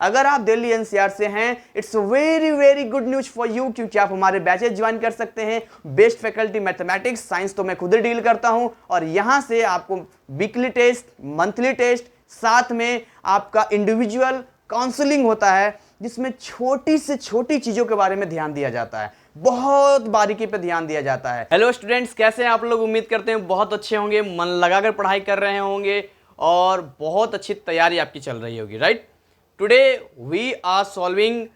अगर आप दिल्ली एनसीआर से हैं, it's very very good news for you, क्योंकि आप हमारे बैचेज ज्वाइन कर सकते हैं। बेस्ट फैकल्टी मैथमेटिक्स साइंस तो मैं खुद ही डील करता हूं, और यहां से आपको वीकली टेस्ट, मंथली टेस्ट, साथ में आपका इंडिविजुअल काउंसलिंग होता है, जिसमें छोटी से छोटी चीजों के बारे में ध्यान दिया जाता है, बहुत बारीकी पे ध्यान दिया जाता है। हेलो स्टूडेंट्स, कैसे हैं आप लोग? उम्मीद करते हैं बहुत अच्छे होंगे, मन लगाकर पढ़ाई कर रहे होंगे और बहुत अच्छी तैयारी आपकी चल रही होगी, right? Today we are solving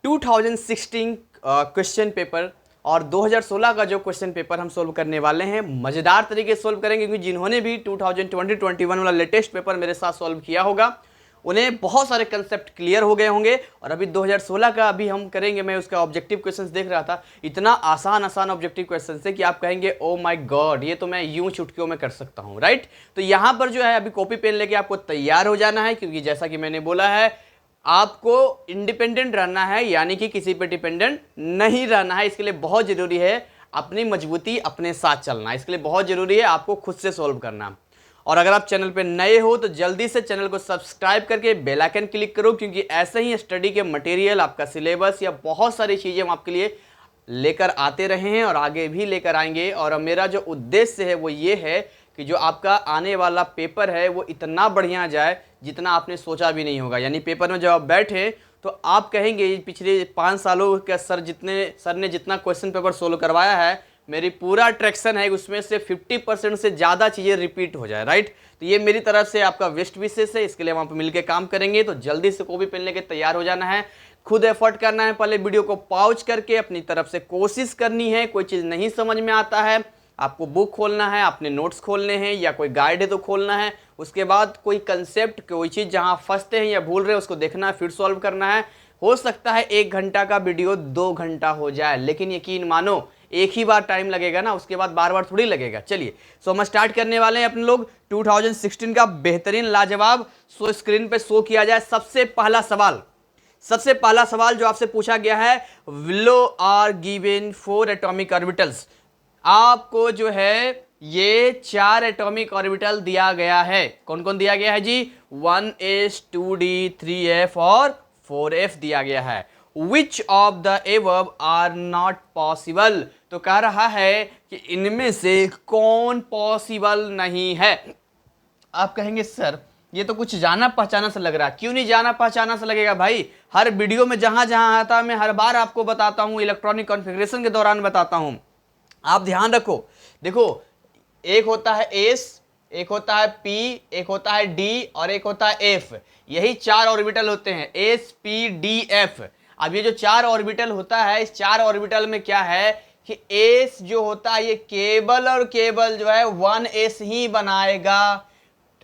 2016 question paper, और 2016 का जो क्वेश्चन पेपर हम सोल्व करने वाले हैं मजेदार तरीके से सोल्व करेंगे, क्योंकि जिन्होंने भी 2020-21 वाला लेटेस्ट पेपर मेरे साथ सोल्व किया होगा उन्हें बहुत सारे कंसेप्ट क्लियर हो गए होंगे। और अभी 2016 का अभी हम करेंगे, मैं उसका ऑब्जेक्टिव क्वेश्चंस देख रहा था, इतना आसान ऑब्जेक्टिव क्वेश्चंस है कि आप कहेंगे ओ माय गॉड, ये तो मैं यूं चुटकियों में कर सकता हूं, राइट? तो यहां पर जो है अभी कॉपी पेन लेके आपको तैयार हो जाना है, क्योंकि जैसा कि मैंने बोला है आपको इंडिपेंडेंट रहना है, यानी कि किसी पे डिपेंडेंट नहीं रहना है। इसके लिए बहुत जरूरी है अपनी मजबूती अपने साथ चलना, इसके लिए बहुत जरूरी है आपको खुद से सोल्व करना। और अगर आप चैनल पे नए हो तो जल्दी से चैनल को सब्सक्राइब करके बेल आइकन क्लिक करो, क्योंकि ऐसे ही स्टडी के मटेरियल, आपका सिलेबस या बहुत सारी चीज़ें हम आपके लिए लेकर आते रहे हैं और आगे भी लेकर आएंगे। और मेरा जो उद्देश्य है वो ये है कि जो आपका आने वाला पेपर है वो इतना बढ़िया जाए जितना आपने सोचा भी नहीं होगा। यानी पेपर में जब आप बैठे तो आप कहेंगे पिछले 5 सालों का सर ने जितना क्वेश्चन पेपर सोल्व करवाया है, मेरी पूरा ट्रैक्शन है उसमें से 50% से ज़्यादा चीज़ें रिपीट हो जाए, राइट? तो ये मेरी तरफ से आपका बेस्ट विशेष है, इसके लिए हम आप मिलकर काम करेंगे। तो जल्दी से कॉपी पेन लेके तैयार हो जाना है, खुद एफर्ट करना है, पहले वीडियो को पॉज करके अपनी तरफ से कोशिश करनी है। कोई चीज़ नहीं समझ में आता है, आपको बुक खोलना है, अपने नोट्स खोलने हैं, या कोई गाइड है तो खोलना है। उसके बाद कोई कंसेप्ट, कोई चीज़ जहाँ फंसते हैं या भूल रहे हैं उसको देखना है, फिर सॉल्व करना है। हो सकता है 1 घंटा का वीडियो 2 घंटा हो जाए, लेकिन यकीन मानो एक ही बार टाइम लगेगा ना, उसके बाद बार बार थोड़ी लगेगा। चलिए, सो हम स्टार्ट करने वाले हैं अपने लोग 2016 का बेहतरीन लाजवाब। सो स्क्रीन पे शो किया जाए सबसे पहला सवाल जो आपसे पूछा गया है, below are given 4 atomic orbitals. आपको जो है ये 4 एटॉमिक ऑर्बिटल दिया गया है। कौन कौन दिया गया है जी? 1s, 2d, 3f और 4f दिया गया है। Which of the above are not possible? तो कह रहा है कि इनमें से कौन पॉसिबल नहीं है। आप कहेंगे सर ये तो कुछ जाना पहचाना सा लग रहा है। क्यों नहीं जाना पहचाना सा लगेगा भाई? हर वीडियो में जहां जहां आता है मैं हर बार आपको बताता हूं, इलेक्ट्रॉनिक कॉन्फ़िगरेशन के दौरान बताता हूं। आप ध्यान रखो, देखो एक होता है एस, एक होता है पी, एक होता है डी और एक होता है एफ। यही 4 ऑर्बिटल होते हैं, एस पी डी एफ। अब ये जो 4 ऑर्बिटल होता है, इस 4 ऑर्बिटल में क्या है कि एस जो होता है ये केवल और केवल जो है 1s ही बनाएगा।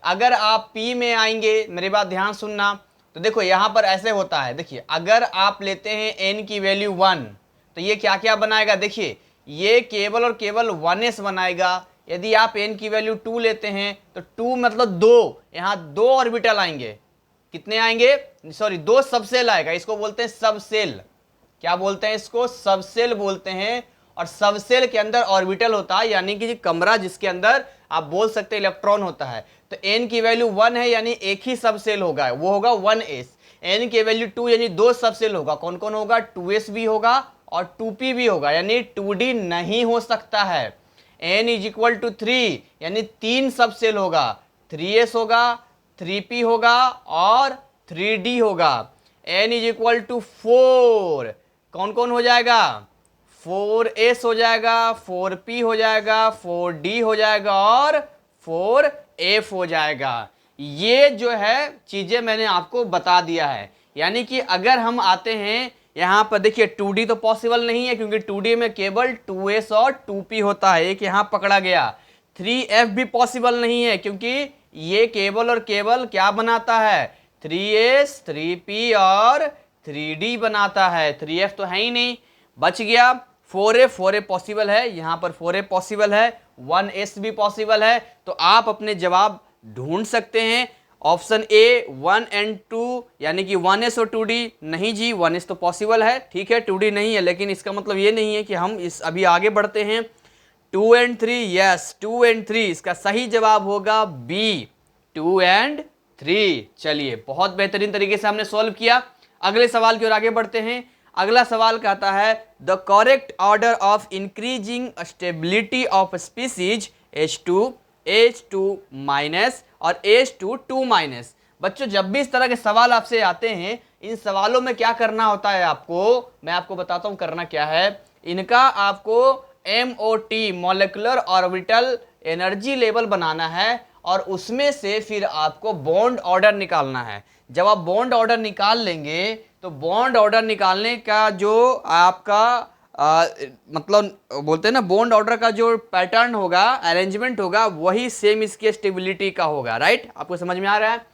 अगर आप पी में आएंगे, मेरी बात ध्यान सुनना, तो देखो यहां पर ऐसे होता है। देखिए अगर आप लेते हैं n की वैल्यू 1 तो ये क्या क्या बनाएगा? देखिए ये केवल और केवल 1s बनाएगा। यदि आप n की वैल्यू 2 लेते हैं तो 2 मतलब 2, यहां 2 ऑर्बिटल आएंगे। कितने आएंगे? सॉरी 2 सबसेल आएगा। इसको बोलते हैं सबसेल। क्या बोलते हैं इसको? सबसेल बोलते हैं। और सबसेल के अंदर ऑर्बिटल होता है, यानी कि कमरा जिसके अंदर आप बोल सकते हैं इलेक्ट्रॉन होता है। तो n की वैल्यू 1 है यानी एक ही सबसेल होगा, वो होगा 1s। n की वैल्यू 2 यानी 2 सबसेल होगा। कौन कौन होगा? 2s भी होगा और 2p भी होगा, यानी 2d नहीं हो सकता है। n = 3 यानी 3 सबसेल होगा, 3s होगा, 3p होगा और 3d होगा। n = 4 कौन कौन हो जाएगा? 4s हो जाएगा, 4p हो जाएगा, 4d हो जाएगा और 4f हो जाएगा। ये जो है चीजें मैंने आपको बता दिया है। यानी कि अगर हम आते हैं यहां पर, देखिए 2d तो पॉसिबल नहीं है, क्योंकि 2d में केवल 2s और 2p होता है, एक यहां पकड़ा गया। 3f भी पॉसिबल नहीं है, क्योंकि ये केवल और केवल क्या बनाता है? 3s, 3p और 3d बनाता है। 3f तो है ही नहीं, बच गया 4f पॉसिबल है, यहां पर 4f पॉसिबल है, 1s भी पॉसिबल है। तो आप अपने जवाब ढूंढ सकते हैं। ऑप्शन ए 1 और 2 यानी कि 1s और 2d नहीं जी, 1s तो पॉसिबल है, ठीक है, 2d नहीं है, लेकिन इसका मतलब ये नहीं है कि हम इस अभी आगे बढ़ते हैं। 2 और 3, यस 2 और 3, इसका सही जवाब होगा बी 2 और 3। चलिए, बहुत बेहतरीन तरीके से हमने सॉल्व किया। अगले सवाल की ओर आगे बढ़ते हैं। अगला सवाल कहता है the correct order of increasing stability of species H2 H2 minus और H2 2 माइनस। बच्चों, जब भी इस तरह के सवाल आपसे आते हैं, इन सवालों में क्या करना होता है आपको, मैं आपको बताता हूं करना क्या है। इनका आपको MOT molecular orbital energy level बनाना है और उसमें से फिर आपको बॉन्ड ऑर्डर निकालना है। जब आप बॉन्ड ऑर्डर निकाल लेंगे तो बॉन्ड ऑर्डर निकालने का जो आपका मतलब बोलते हैं ना, बॉन्ड ऑर्डर का जो पैटर्न होगा, अरेंजमेंट होगा, वही सेम इसकी स्टेबिलिटी का होगा। राइट, आपको समझ में आ रहा है?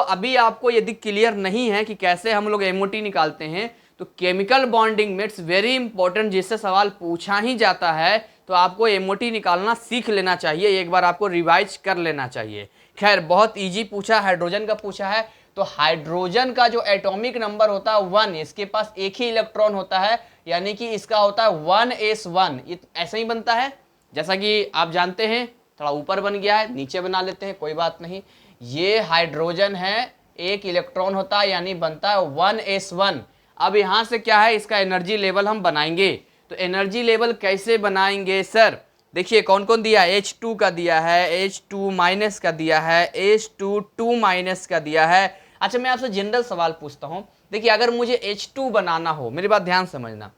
अभी आपको यदि क्लियर नहीं है कि कैसे हम लोग MOT निकालते हैं, तो केमिकल बॉन्डिंग में इट्स वेरी इंपॉर्टेंट, जिससे सवाल पूछा ही जाता है तो आपको MOT निकालना सीख लेना चाहिए, एक बार आपको रिवाइज कर लेना चाहिए। खैर, बहुत इजी पूछा, हाइड्रोजन का पूछा है। तो हाइड्रोजन का जो एटॉमिक नंबर होता है 1, इसके पास एक ही इलेक्ट्रॉन होता है, यानी कि इसका होता है 1s1। ये ऐसा ही बनता है, जैसा कि आप जानते हैं। थोड़ा ऊपर बन गया है, नीचे बना लेते हैं, कोई बात नहीं। ये हाइड्रोजन है, एक इलेक्ट्रॉन होता है, यानी बनता है 1s1। अब यहां से क्या है, इसका एनर्जी लेवल हम बनाएंगे। तो एनर्जी लेवल कैसे बनाएंगे सर? देखिए कौन कौन दिया है। H2 का दिया है, H2 माइनस का दिया है, H2 2 माइनस का दिया है। अच्छा, मैं आपसे जनरल सवाल पूछता हूं। देखिए, अगर मुझे H2 बनाना हो, मेरी बात ध्यान समझना,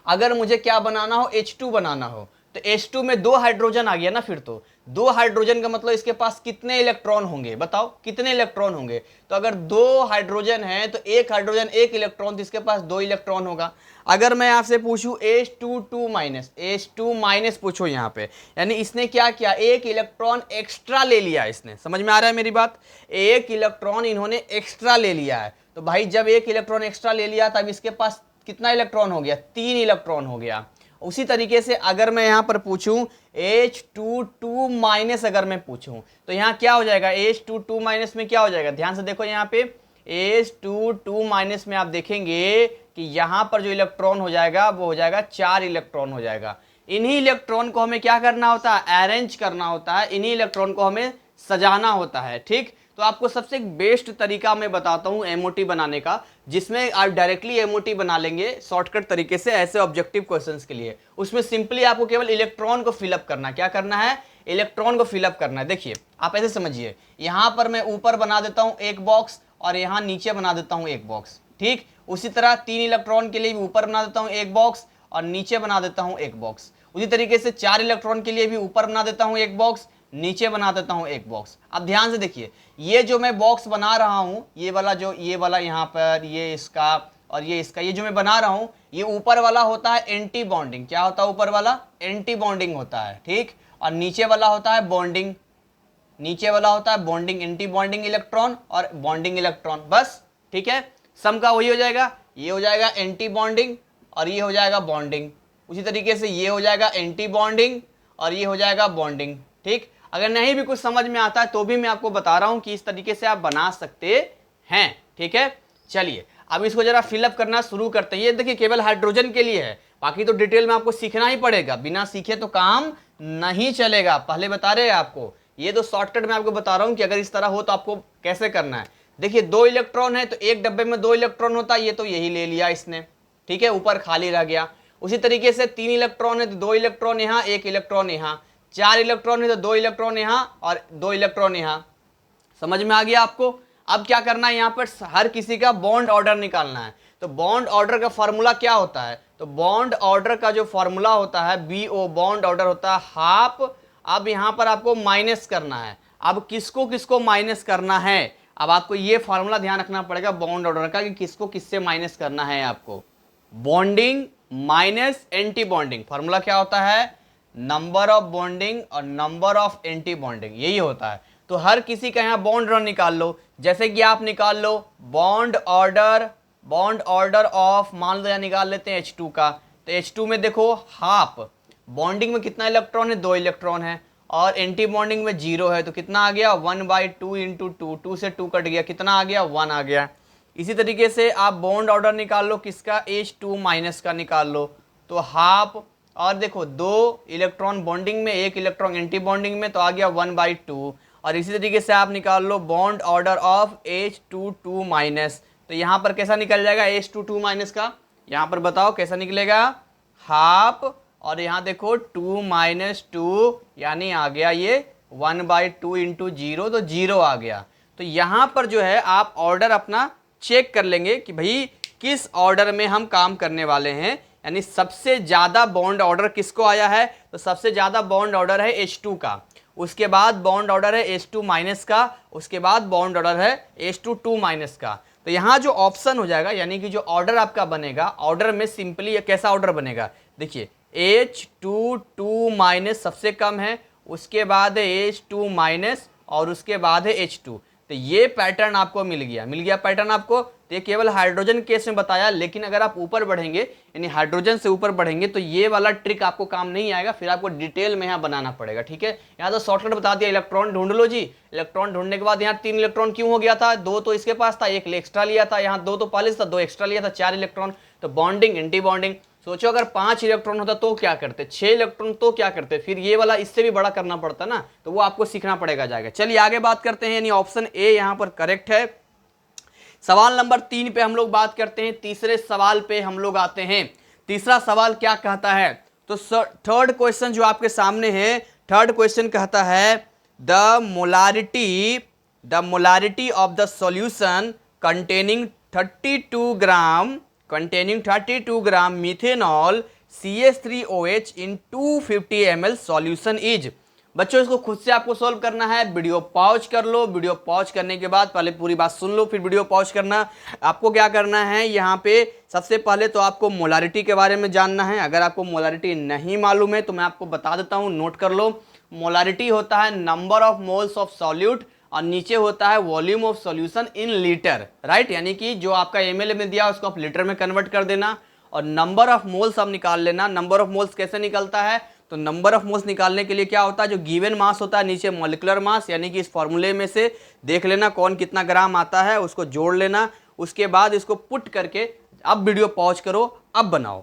अगर मुझे क्या बनाना हो, H2 बनाना हो, तो H2 में 2 हाइड्रोजन आ गया ना। फिर तो 2 हाइड्रोजन का मतलब इसके पास कितने इलेक्ट्रॉन होंगे, बताओ कितने इलेक्ट्रॉन होंगे? तो अगर 2 हाइड्रोजन है तो एक हाइड्रोजन एक इलेक्ट्रॉन, तो इसके पास 2 इलेक्ट्रॉन होगा। अगर मैं आपसे पूछूं H2 2 माइनस, H2 माइनस पूछो यहाँ पे, यानी इसने क्या किया, एक इलेक्ट्रॉन एक्स्ट्रा ले लिया इसने। समझ में आ रहा है मेरी बात? एक इलेक्ट्रॉन इन्होंने एक्स्ट्रा ले लिया है। तो भाई, जब एक इलेक्ट्रॉन एक्स्ट्रा ले लिया तब इसके पास कितना इलेक्ट्रॉन हो गया, 3 इलेक्ट्रॉन हो गया। उसी तरीके से अगर मैं यहां पर पूछूं H2 2 माइनस, अगर मैं पूछूं तो यहां क्या हो जाएगा, H2 2 माइनस में क्या हो जाएगा, ध्यान से देखो यहाँ पे H2 2 माइनस में आप देखेंगे कि यहां पर जो इलेक्ट्रॉन हो जाएगा वो हो जाएगा 4 इलेक्ट्रॉन हो जाएगा। इन्हीं इलेक्ट्रॉन को हमें क्या करना होता है, अरेंज करना होता है, इन्हीं इलेक्ट्रॉन को हमें सजाना होता है। ठीक, तो आपको सबसे बेस्ट तरीका मैं बताता हूं MOT बनाने का, जिसमें आप डायरेक्टली MOT बना लेंगे शॉर्टकट तरीके से ऐसे ऑब्जेक्टिव क्वेश्चंस के लिए। उसमें सिंपली आपको केवल इलेक्ट्रॉन को फिलअप करना, क्या करना है, इलेक्ट्रॉन को फिलअप करना है। देखिए, आप ऐसे समझिए, यहां पर मैं ऊपर बना देता हूं एक बॉक्स और यहां नीचे बना देता हूं एक बॉक्स। ठीक, उसी तरह 3 इलेक्ट्रॉन के लिए भी ऊपर बना देता हूं एक बॉक्स और नीचे बना देता हूं एक बॉक्स। उसी तरीके से 4 इलेक्ट्रॉन के लिए भी ऊपर बना देता हूं एक बॉक्स, नीचे बना देता हूं एक बॉक्स। अब ध्यान से देखिए, ये जो मैं बॉक्स बना रहा हूं, ये वाला यहां पर, ये इसका और ये इसका, ये जो मैं बना रहा हूं, ये ऊपर वाला होता है एंटी बॉन्डिंग। क्या होता है ऊपर वाला? एंटी बॉन्डिंग होता है। ठीक, और नीचे वाला होता है बॉन्डिंग। नीचे वाला होता है बॉन्डिंग, एंटी बॉन्डिंग इलेक्ट्रॉन और बॉन्डिंग इलेक्ट्रॉन, बस। ठीक है, सम का वही हो जाएगा, ये हो जाएगा एंटी बॉन्डिंग और ये हो जाएगा बॉन्डिंग। उसी तरीके से ये हो जाएगा एंटी बॉन्डिंग और ये हो जाएगा बॉन्डिंग। ठीक, अगर नहीं भी कुछ समझ में आता है तो भी मैं आपको बता रहा हूं कि इस तरीके से आप बना सकते हैं। ठीक है, चलिए अब इसको जरा फिलअप करना शुरू करते हैं। ये देखिए केवल हाइड्रोजन के लिए है, बाकी तो डिटेल में आपको सीखना ही पड़ेगा, बिना सीखे तो काम नहीं चलेगा। पहले बता रहे हैं आपको, ये तो शॉर्टकट में आपको बता रहा हूं कि अगर इस तरह हो तो आपको कैसे करना है। देखिए 2 इलेक्ट्रॉन है तो एक डब्बे में 2 इलेक्ट्रॉन होता है, ये तो यही ले लिया इसने। ठीक है, ऊपर खाली रह गया। उसी तरीके से 3 इलेक्ट्रॉन है तो 2 इलेक्ट्रॉन यहाँ, 1 इलेक्ट्रॉन यहाँ। 4 इलेक्ट्रॉन है तो 2 इलेक्ट्रॉन यहाँ और 2 इलेक्ट्रॉन यहाँ। समझ में आ गया आपको? अब क्या करना है, यहाँ पर हर किसी का बॉन्ड ऑर्डर निकालना है। तो बॉन्ड ऑर्डर का फॉर्मूला क्या होता है, तो बॉन्ड ऑर्डर का जो फॉर्मूला होता है BO, बॉन्ड ऑर्डर होता है हाफ। अब यहाँ पर आपको माइनस करना है। अब किसको किसको माइनस करना है, अब आपको ये फॉर्मूला ध्यान रखना पड़ेगा बॉन्ड ऑर्डर का कि किसको किससे माइनस करना है आपको। Bonding minus anti bonding, formula क्या होता है, नंबर ऑफ बॉन्डिंग और नंबर ऑफ एंटी बॉन्डिंग, यही होता है। तो हर किसी का यहाँ बॉन्ड ऑर्डर निकाल लो, जैसे कि आप निकाल लो बॉन्ड ऑर्डर ऑफ, मान लो यहाँ निकाल लेते हैं H2 का। तो H2 में देखो हाफ, बॉन्डिंग में कितना इलेक्ट्रॉन है, 2 इलेक्ट्रॉन है, और एंटी बॉन्डिंग में 0 है, तो कितना आ गया 1/2 इंटू 2, 2 से 2 कट गया, कितना आ गया 1 आ गया। इसी तरीके से आप बॉन्ड ऑर्डर निकाल लो किसका, H2 माइनस का निकाल लो, तो हाफ, और देखो 2 इलेक्ट्रॉन बॉन्डिंग में, 1 इलेक्ट्रॉन एंटी बॉन्डिंग में, तो आ गया 1/2, और इसी तरीके से आप निकाल लो bond order of H22 minus. तो यहाँ पर कैसा निकल जाएगा H22 माइनस का, यहाँ पर बताओ कैसा निकलेगा, हाफ, और यहाँ देखो 2 माइनस 2 यानी आ गया ये 1/2 इंटू 0, तो 0 आ गया। तो यहाँ पर जो है आप ऑर्डर अपना चेक कर लेंगे कि भाई किस ऑर्डर में हम काम करने वाले हैं, यानी सबसे ज़्यादा बॉन्ड ऑर्डर किसको आया है, तो सबसे ज़्यादा बॉन्ड ऑर्डर है H2 का, उसके बाद बॉन्ड ऑर्डर है H2 माइनस का, उसके बाद बॉन्ड ऑर्डर है H22 माइनस का। तो यहाँ जो ऑप्शन हो जाएगा, यानी कि जो ऑर्डर आपका बनेगा, ऑर्डर में सिंपली कैसा ऑर्डर बनेगा, देखिए H22 माइनस सबसे कम है, उसके बाद है H2 माइनस, और उसके बाद है H2। तो ये पैटर्न आपको मिल गया पैटर्न आपको। तो ये केवल हाइड्रोजन केस में बताया, लेकिन अगर आप ऊपर बढ़ेंगे यानी हाइड्रोजन से ऊपर बढ़ेंगे तो ये वाला ट्रिक आपको काम नहीं आएगा, फिर आपको डिटेल में यहाँ बनाना पड़ेगा। ठीक है, यहाँ तो शॉर्टकट बता दिया, इलेक्ट्रॉन ढूंढ लो जी। इलेक्ट्रॉन ढूंढने के बाद यहाँ 3 इलेक्ट्रॉन क्यों हो गया था, 2 तो इसके पास था, 1 एक्स्ट्रा लिया था, यहाँ 2 तो पहले था, 2 एक्स्ट्रा लिया था, 4 इलेक्ट्रॉन। तो बॉन्डिंग एंटी बॉन्डिंग, सोचो अगर 5 इलेक्ट्रॉन होता तो क्या करते, 6 इलेक्ट्रॉन तो क्या करते, फिर ये वाला इससे भी बड़ा करना पड़ता ना, तो वो आपको सीखना पड़ेगा जाएगा। चलिए आगे बात करते हैं, यानी ऑप्शन ए यहाँ पर करेक्ट है। सवाल नंबर 3 पे हम लोग बात करते हैं, तीसरे सवाल पे हम लोग आते हैं। तीसरा सवाल क्या कहता है, तो थर्ड क्वेश्चन जो आपके सामने है, थर्ड क्वेश्चन कहता है the molarity of the solution containing 32 gram methanol CH3OH in 250 ml solution is. बच्चों इसको खुद से आपको सॉल्व करना है, वीडियो पॉज कर लो, वीडियो पॉज करने के बाद पहले पूरी बात सुन लो, फिर वीडियो पॉज करना। आपको क्या करना है, यहाँ पे सबसे पहले तो आपको मोलारिटी के बारे में जानना है। अगर आपको मोलारिटी नहीं मालूम है तो मैं आपको बता देता हूँ, नोट कर लो। मोलारिटी होता है number of moles of solute, और नीचे होता है volume of solution in litre, right, यानी कि जो आपका ml में दिया उसको आप लीटर में कन्वर्ट कर देना, और नंबर ऑफ मोल्स आप निकाल लेना। नंबर ऑफ मोल्स कैसे निकलता है, तो नंबर ऑफ मोल्स निकालने के लिए क्या होता है, जो गिवन मास होता है नीचे मॉलिक्यूलर मास, यानी कि इस फॉर्मूले में से देख लेना कौन कितना ग्राम आता है, उसको जोड़ लेना, उसके बाद इसको पुट करके अब वीडियो पॉज करो, अब बनाओ।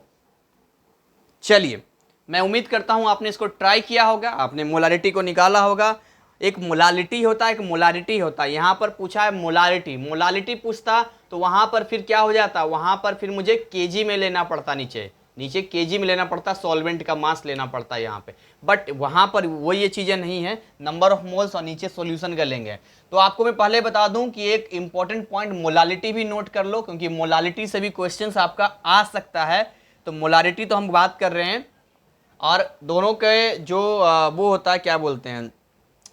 चलिए, मैं उम्मीद करता हूं आपने इसको ट्राई किया होगा, आपने मोलारिटी को निकाला होगा। एक मोलालिटी होता है, एक मोलारिटी होता है। यहाँ पर पूछा है मोलालिटी पूछता तो वहां पर फिर क्या हो जाता, वहां पर फिर मुझे केजी में लेना पड़ता, नीचे केजी में लेना पड़ता, सॉल्वेंट का मास लेना पड़ता है यहाँ पे। बट वहां पर वो ये चीजें नहीं है, नंबर ऑफ मोल्स और नीचे सॉल्यूशन का लेंगे। तो आपको मैं पहले बता दूं कि एक इंपॉर्टेंट पॉइंट मोलालिटी भी नोट कर लो, क्योंकि मोलालिटी से भी क्वेश्चन आपका आ सकता है। तो मोलारिटी तो हम बात कर रहे हैं, और दोनों के जो वो होता है, क्या बोलते हैं,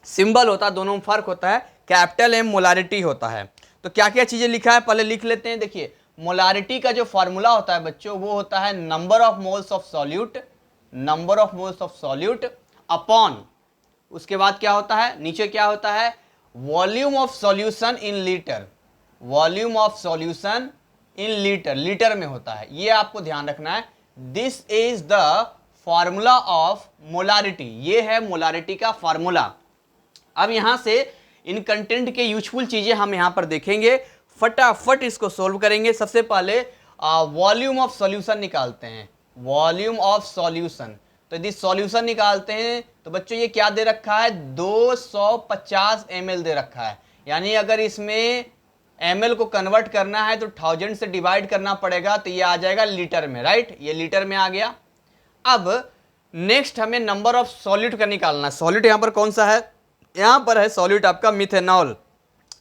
सिंबल होता है, दोनों में फर्क होता है, कैपिटल M मोलारिटी होता है। तो क्या क्या चीजें लिखा है पहले लिख लेते हैं। देखिए, मोलारिटी का जो फॉर्मूला होता है बच्चों, वो होता है number of moles of solute upon, उसके बाद क्या होता है, नीचे क्या होता है, volume of solution in litre, litre में होता है। ये आपको ध्यान रखना है। This is the formula of molarity, ये है मोलारिटी का फॉर्मूला। अब यहां से इन कंटेंट के यूजफुल चीजें हम यहां पर देखेंगे, फटाफट इसको सोल्व करेंगे। सबसे पहले वॉल्यूम ऑफ सॉल्यूशन निकालते हैं, वॉल्यूम ऑफ सॉल्यूशन। तो यदि सॉल्यूशन निकालते हैं तो बच्चों ये क्या दे रखा है, 250 ml दे रखा है, यानी अगर इसमें ml को कन्वर्ट करना है तो 1000 से डिवाइड करना पड़ेगा, तो ये आ जाएगा लीटर में, राइट, ये लीटर में आ गया। अब नेक्स्ट हमें नंबर ऑफ सॉल्यूट का निकालना है। सॉल्यूट यहां पर कौन सा है, यहां पर है सॉल्यूट आपका मिथेनॉल,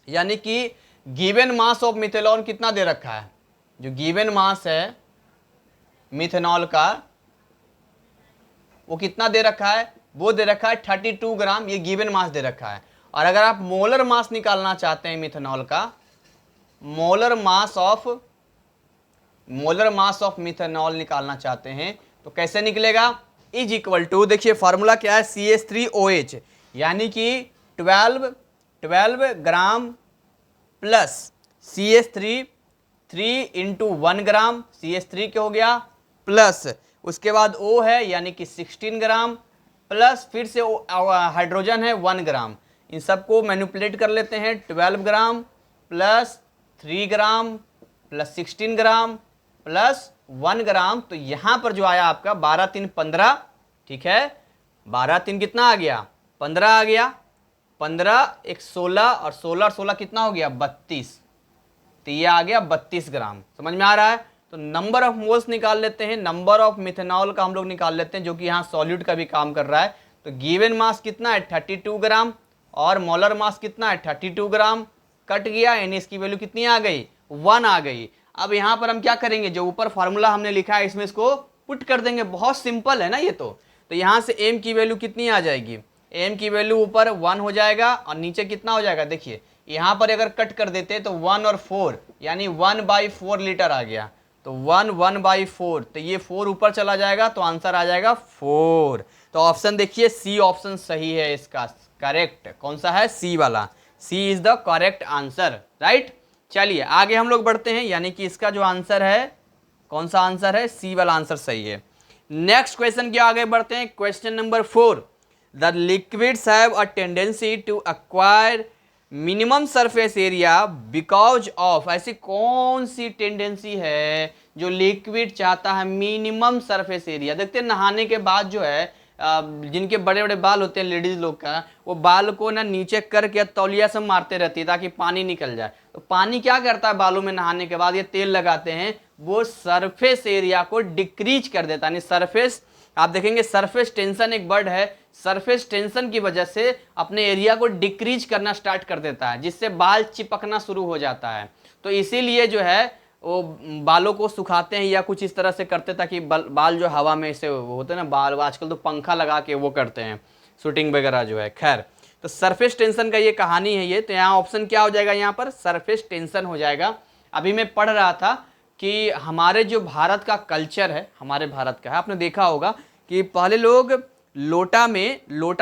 यानी कि गिवन मास ऑफ मिथेनॉल कितना दे रखा है, जो गिवन मास है मिथेनॉल का वो कितना दे रखा है, वो दे रखा है 32 ग्राम, ये गिवन मास दे रखा है। और अगर आप मोलर मास निकालना चाहते हैं मिथेनॉल का, मोलर मास ऑफ मिथेनॉल निकालना चाहते हैं तो कैसे निकलेगा, इज इक्वल टू, देखिए फॉर्मूला क्या है, CH3OH, यानी कि 12 ग्राम प्लस CH3 3 इंटू 1 ग्राम, CH3 क्या हो गया, प्लस उसके बाद O है यानी कि 16 ग्राम, प्लस फिर से हाइड्रोजन है 1 ग्राम। इन सबको मैनिपुलेट कर लेते हैं, 12 gram plus 3 gram plus 16 gram plus 1 ग्राम। तो यहां पर जो आया आपका 12 3 15, ठीक है, 12 3 कितना आ गया, 15 आ गया, 15, एक 16 और 16 और 16 कितना हो गया 32, तो ये आ गया 32 ग्राम। समझ में आ रहा है? तो नंबर ऑफ मोल्स निकाल लेते हैं, नंबर ऑफ मिथेनॉल का हम लोग निकाल लेते हैं, जो कि यहाँ सॉल्यूट का भी काम कर रहा है। तो गिवन मास कितना है 32 ग्राम और मोलर मास कितना है 32 ग्राम, कट गया, यानी इसकी वैल्यू कितनी आ गई 1 आ गई। अब यहाँ पर हम क्या करेंगे, जो ऊपर फॉर्मूला हमने लिखा है इसमें इसको पुट कर देंगे, बहुत सिंपल है ना ये तो यहाँ से m की वैल्यू कितनी आ जाएगी, m की वैल्यू ऊपर 1 हो जाएगा और नीचे कितना हो जाएगा, देखिए यहाँ पर अगर कट कर देते तो 1 और 4 यानी 1/4 लीटर आ गया, तो 1/4, तो ये 4 ऊपर चला जाएगा तो आंसर आ जाएगा 4। तो ऑप्शन देखिए सी ऑप्शन सही है इसका, करेक्ट कौन सा है, सी वाला, C is the correct answer, right. चलिए आगे हम लोग बढ़ते हैं, यानी कि इसका जो आंसर है कौन सा आंसर है, सी वाला आंसर सही है। नेक्स्ट क्वेश्चन के आगे बढ़ते हैं, question number 4, the liquids have a tendency to acquire minimum surface area because of, ऐसी कौन सी टेंडेंसी है जो लिक्विड चाहता है मिनिमम सरफेस एरिया। देखते हैं नहाने के बाद जो है जिनके बड़े बड़े बाल होते हैं लेडीज लोग का, वो बाल को ना नीचे करके तौलिया से मारते रहती है ताकि पानी निकल जाए। तो पानी क्या करता है बालों में नहाने के बाद, ये तेल लगाते हैं, वो सरफेस एरिया को डिक्रीज कर देता है। सरफेस, आप देखेंगे सरफेस टेंशन एक वर्ड है, सरफेस टेंशन की वजह से अपने एरिया को डिक्रीज करना स्टार्ट कर देता है, जिससे बाल चिपकना शुरू हो जाता है। तो इसीलिए जो है वो बालों को सुखाते हैं या कुछ इस तरह से करते ताकि बाल जो हवा में ऐसे होते हैं ना, बाल आजकल तो पंखा लगा के वो करते हैं शूटिंग वगैरह जो है। खैर, तो सरफेस टेंशन का ये कहानी है ये, तो यहाँ ऑप्शन क्या हो जाएगा, यहाँ पर सरफेस टेंशन हो जाएगा। अभी मैं पढ़ रहा था कि हमारे जो भारत का कल्चर है, हमारे भारत का है, आपने देखा होगा कि पहले लोग लोटा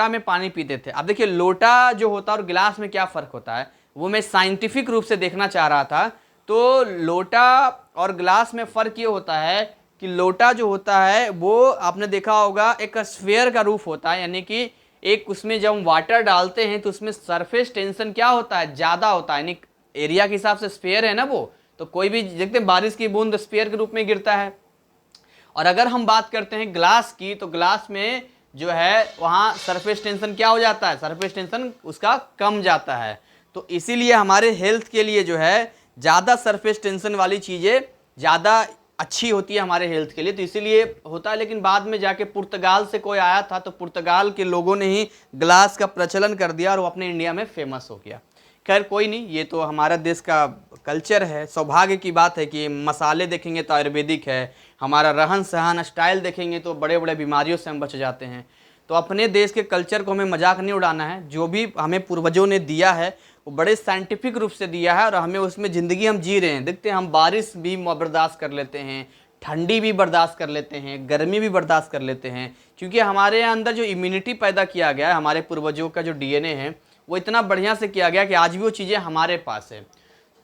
में पानी पीते थे। अब देखिए लोटा जो होता है और गिलास में क्या फ़र्क होता है, वो मैं साइंटिफिक रूप से देखना चाह रहा था। तो लोटा और ग्लास में फ़र्क ये होता है कि लोटा जो होता है वो आपने देखा होगा एक स्फीयर का रूप होता है, यानी कि एक उसमें जब हम वाटर डालते हैं तो उसमें सरफेस टेंशन क्या होता है, ज़्यादा होता है, यानी एरिया के हिसाब से स्फीयर है ना वो, तो कोई भी देखते हैं बारिश की बूंद स्फीयर के रूप में गिरता है। और अगर हम बात करते हैं ग्लास की, तो ग्लास में जो है वहाँ सरफेस टेंशन क्या हो जाता है, सरफेस टेंशन उसका कम जाता है। तो इसीलिए हमारे हेल्थ के लिए जो है ज़्यादा सरफेस टेंशन वाली चीज़ें ज़्यादा अच्छी होती है हमारे हेल्थ के लिए, तो इसीलिए होता है। लेकिन बाद में जाके पुर्तगाल से कोई आया था, तो पुर्तगाल के लोगों ने ही ग्लास का प्रचलन कर दिया और वो अपने इंडिया में फेमस हो गया। खैर कोई नहीं, ये तो हमारा देश का कल्चर है। सौभाग्य की बात है कि मसाले देखेंगे तो आयुर्वेदिक है, हमारा रहन सहन स्टाइल देखेंगे तो बड़े बड़े बीमारियों से हम बच जाते हैं। तो अपने देश के कल्चर को हमें मजाक नहीं उड़ाना है, जो भी हमें पूर्वजों ने दिया है वो बड़े साइंटिफिक रूप से दिया है और हमें उसमें ज़िंदगी हम जी रहे हैं। देखते हैं हम बारिश भी बर्दाश्त कर लेते हैं, ठंडी भी बर्दाश्त कर लेते हैं, गर्मी भी बर्दाश्त कर लेते हैं, क्योंकि हमारे अंदर जो इम्यूनिटी पैदा किया गया है, हमारे पूर्वजों का जो डीएनए है वो इतना बढ़िया से किया गया कि आज भी वो चीज़ें हमारे पास है।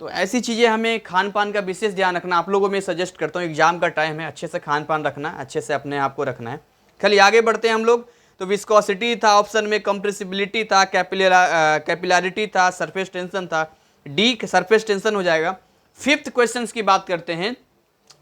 तो ऐसी चीज़ें हमें खान पान का विशेष ध्यान रखना। आप लोगों में सजेस्ट करता हूँ, एग्जाम का टाइम है, अच्छे से खान पान रखना, अच्छे से अपने आप को रखना है। खाली आगे बढ़ते हैं हम लोग। तो विस्कोसिटी था ऑप्शन में, कंप्रेसिबिलिटी था, कैपिलरिटी था, सरफेस टेंशन था, डी सरफेस टेंशन हो जाएगा। फिफ्थ क्वेश्चन की बात करते हैं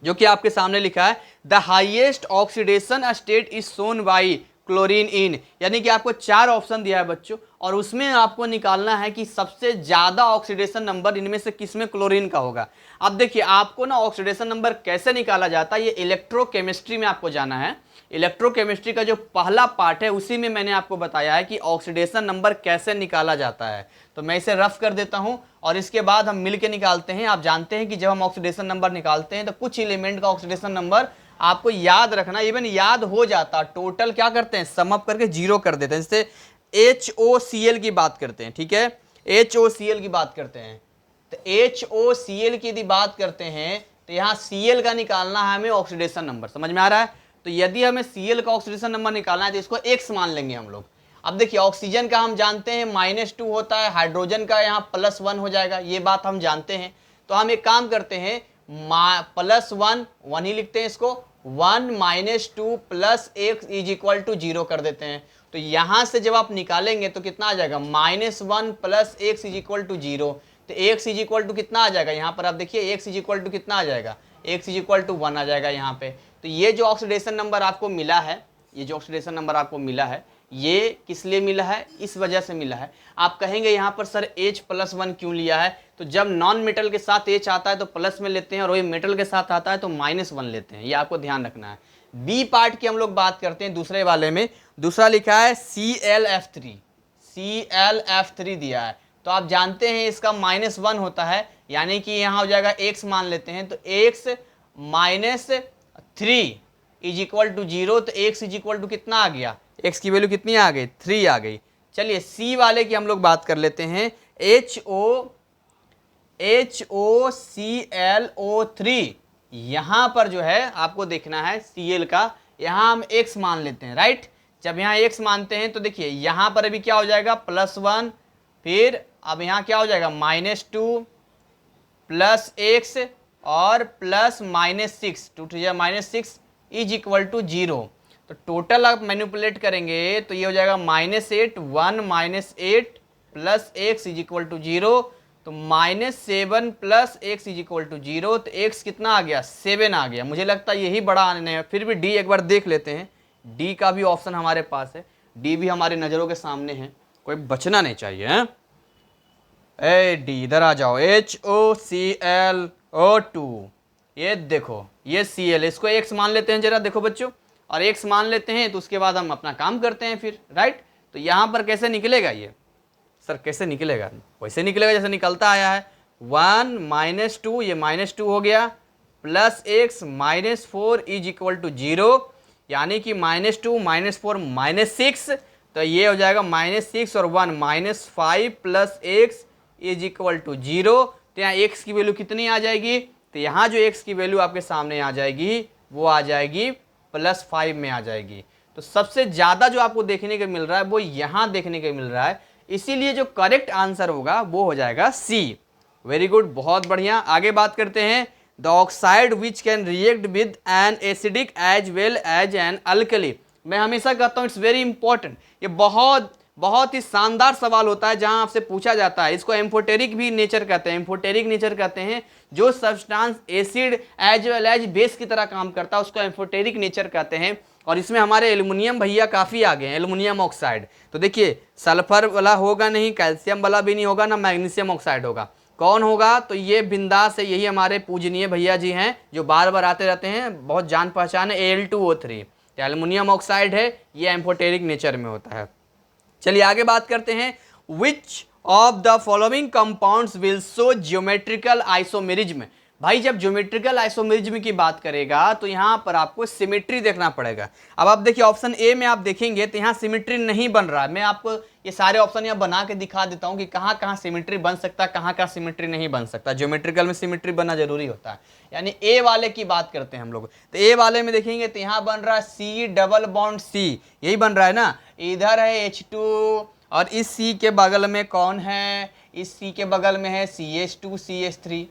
जो कि आपके सामने लिखा है, the highest oxidation state is shown by chlorine in, यानी कि आपको 4 ऑप्शन दिया है बच्चों और उसमें आपको निकालना है कि सबसे ज़्यादा ऑक्सीडेशन नंबर इनमें से किसमें क्लोरीन का होगा। अब देखिए आपको ना ऑक्सीडेशन नंबर कैसे निकाला जाता है, ये इलेक्ट्रोकेमिस्ट्री में आपको जाना है। इलेक्ट्रोकेमिस्ट्री का जो पहला पार्ट है उसी में मैंने आपको बताया है कि ऑक्सीडेशन नंबर कैसे निकाला जाता है। तो मैं इसे रफ कर देता हूं और इसके बाद हम मिलके निकालते हैं। आप जानते हैं कि जब हम ऑक्सीडेशन नंबर निकालते हैं तो कुछ एलिमेंट का ऑक्सीडेशन नंबर आपको याद रखना, इवन याद हो जाता, टोटल क्या करते हैं सम अप करके 0 कर देते हैं। जैसे HOCl की बात करते हैं, ठीक है, HOCl की बात करते हैं, तो HOCl की यदि बात करते हैं तो यहाँ Cl का निकालना है हमें ऑक्सीडेशन नंबर, समझ में आ रहा है। तो यदि हमें Cl का ऑक्सीडेशन नंबर निकालना है तो इसको x मान लेंगे हम लोग। अब देखिए ऑक्सीजन का हम जानते हैं -2 होता है, हाइड्रोजन का यहाँ +1 हो जाएगा, ये बात हम जानते हैं। तो हम एक काम करते हैं, +1 ही लिखते हैं इसको, 1 - 2 + x = 0 कर देते हैं। तो यहाँ से जब आप निकालेंगे तो कितना आ जाएगा, -1 + x = 0। तो x = कितना आ जाएगा, यहाँ पर आप देखिए x = कितना आ जाएगा, x = 1 आ जाएगा यहाँ पे। तो ये जो ऑक्सीडेशन नंबर आपको मिला है, ये जो ऑक्सीडेशन नंबर आपको मिला है ये किस लिए मिला है, इस वजह से मिला है। आप कहेंगे यहाँ पर सर H+1 क्यों लिया है, तो जब नॉन मेटल के साथ H आता है तो प्लस में लेते हैं और वही मेटल के साथ आता है तो -1 लेते हैं, ये आपको ध्यान रखना है। बी पार्ट की हम लोग बात करते हैं दूसरे वाले में। दूसरा लिखा है ClF3, ClF3 दिया है, तो आप जानते हैं इसका -1 होता है, यानी कि यहाँ हो जाएगा x मान लेते हैं, तो x -3 इज इक्वल टू 0, तो x इज इक्वल टू कितना आ गया, x की वैल्यू कितनी आ गई, 3 आ गई। चलिए सी वाले की हम लोग बात कर लेते हैं, HOClO3, यहाँ पर जो है आपको देखना है Cl का, यहाँ हम x मान लेते हैं, राइट। जब यहाँ x मानते हैं तो देखिए यहाँ पर अभी क्या हो जाएगा +1, फिर अब यहाँ क्या हो जाएगा -2 प्लस x और plus -6, 2 to -6 is equal to 0। तो टोटल आप मैनिपुलेट करेंगे तो ये हो जाएगा -8, 1 -8 plus x is equal to 0, तो -7 plus x is equal to 0, तो x कितना आ गया, 7 आ गया। मुझे लगता है यही बड़ा आने है, फिर भी d एक बार देख लेते हैं, d का भी ऑप्शन हमारे पास है, d भी हमारी नज़रों के सामने है, कोई बचना नहीं चाहिए है? ए डी इधर आ जाओ, HOClO2, ये देखो ये Cl, इसको x मान लेते हैं जरा, देखो बच्चों, और x मान लेते हैं तो उसके बाद हम अपना काम करते हैं फिर, राइट। तो यहाँ पर कैसे निकलेगा ये, सर कैसे निकलेगा, वैसे निकलेगा जैसे निकलता आया है, 1 -2, ये -2 हो गया, plus x -4 is equal to 0, यानी कि -2 -4 -6, तो ये हो जाएगा -6 और 1 -5 plus x is equal to 0। तो यहाँ x की वैल्यू कितनी आ जाएगी, तो यहाँ जो x की वैल्यू आपके सामने आ जाएगी वो आ जाएगी +5 में आ जाएगी। तो सबसे ज़्यादा जो आपको देखने को मिल रहा है वो यहाँ देखने को मिल रहा है, इसीलिए जो करेक्ट आंसर होगा वो हो जाएगा C। वेरी गुड, बहुत बढ़िया। आगे बात करते हैं, the oxide which can react with an acidic as well as an alkali. मैं हमेशा कहता हूँ इट्स वेरी इंपॉर्टेंट, ये बहुत ही शानदार सवाल होता है जहां आपसे पूछा जाता है, इसको एम्फोटेरिक भी नेचर कहते हैं। एम्फोटेरिक नेचर कहते हैं जो substance acid as well as base की तरह काम करता है उसको एम्फोटेरिक नेचर कहते हैं। और इसमें हमारे एल्युमिनियम भैया काफ़ी आगे हैं, एल्युमिनियम ऑक्साइड। तो देखिए सल्फर वाला होगा नहीं, कैल्शियम वाला भी नहीं होगा, ना मैग्नीशियम ऑक्साइड होगा, कौन होगा, तो ये बिंदास है, यही हमारे पूजनीय भैया जी हैं जो बार बार आते रहते हैं, बहुत जान पहचान है, Al2O3, एल्युमिनियम ऑक्साइड है, ये एम्फोटेरिक नेचर में होता है। चलिए आगे बात करते हैं, which of the following compounds will show geometrical isomerism. भाई जब ज्योमेट्रिकल आइसोमेरिज्म की बात करेगा तो यहाँ पर आपको सिमेट्री देखना पड़ेगा। अब आप देखिए ऑप्शन ए में आप देखेंगे तो यहाँ सिमेट्री नहीं बन रहा है। मैं आपको ये सारे ऑप्शन यहाँ बना के दिखा देता हूँ कि कहाँ कहाँ सिमेट्री बन सकता है, कहाँ कहाँ सिमेट्री नहीं बन सकता। ज्योमेट्रिकल में सिमेट्री बनना जरूरी होता है। यानी ए वाले की बात करते हैं हम लोग, तो ए वाले में देखेंगे तो यहाँ बन रहा है C डबल बॉन्ड C, यही बन रहा है ना। इधर है H2 और इस C के बगल में कौन है, इस C के बगल में है CH2 CH3,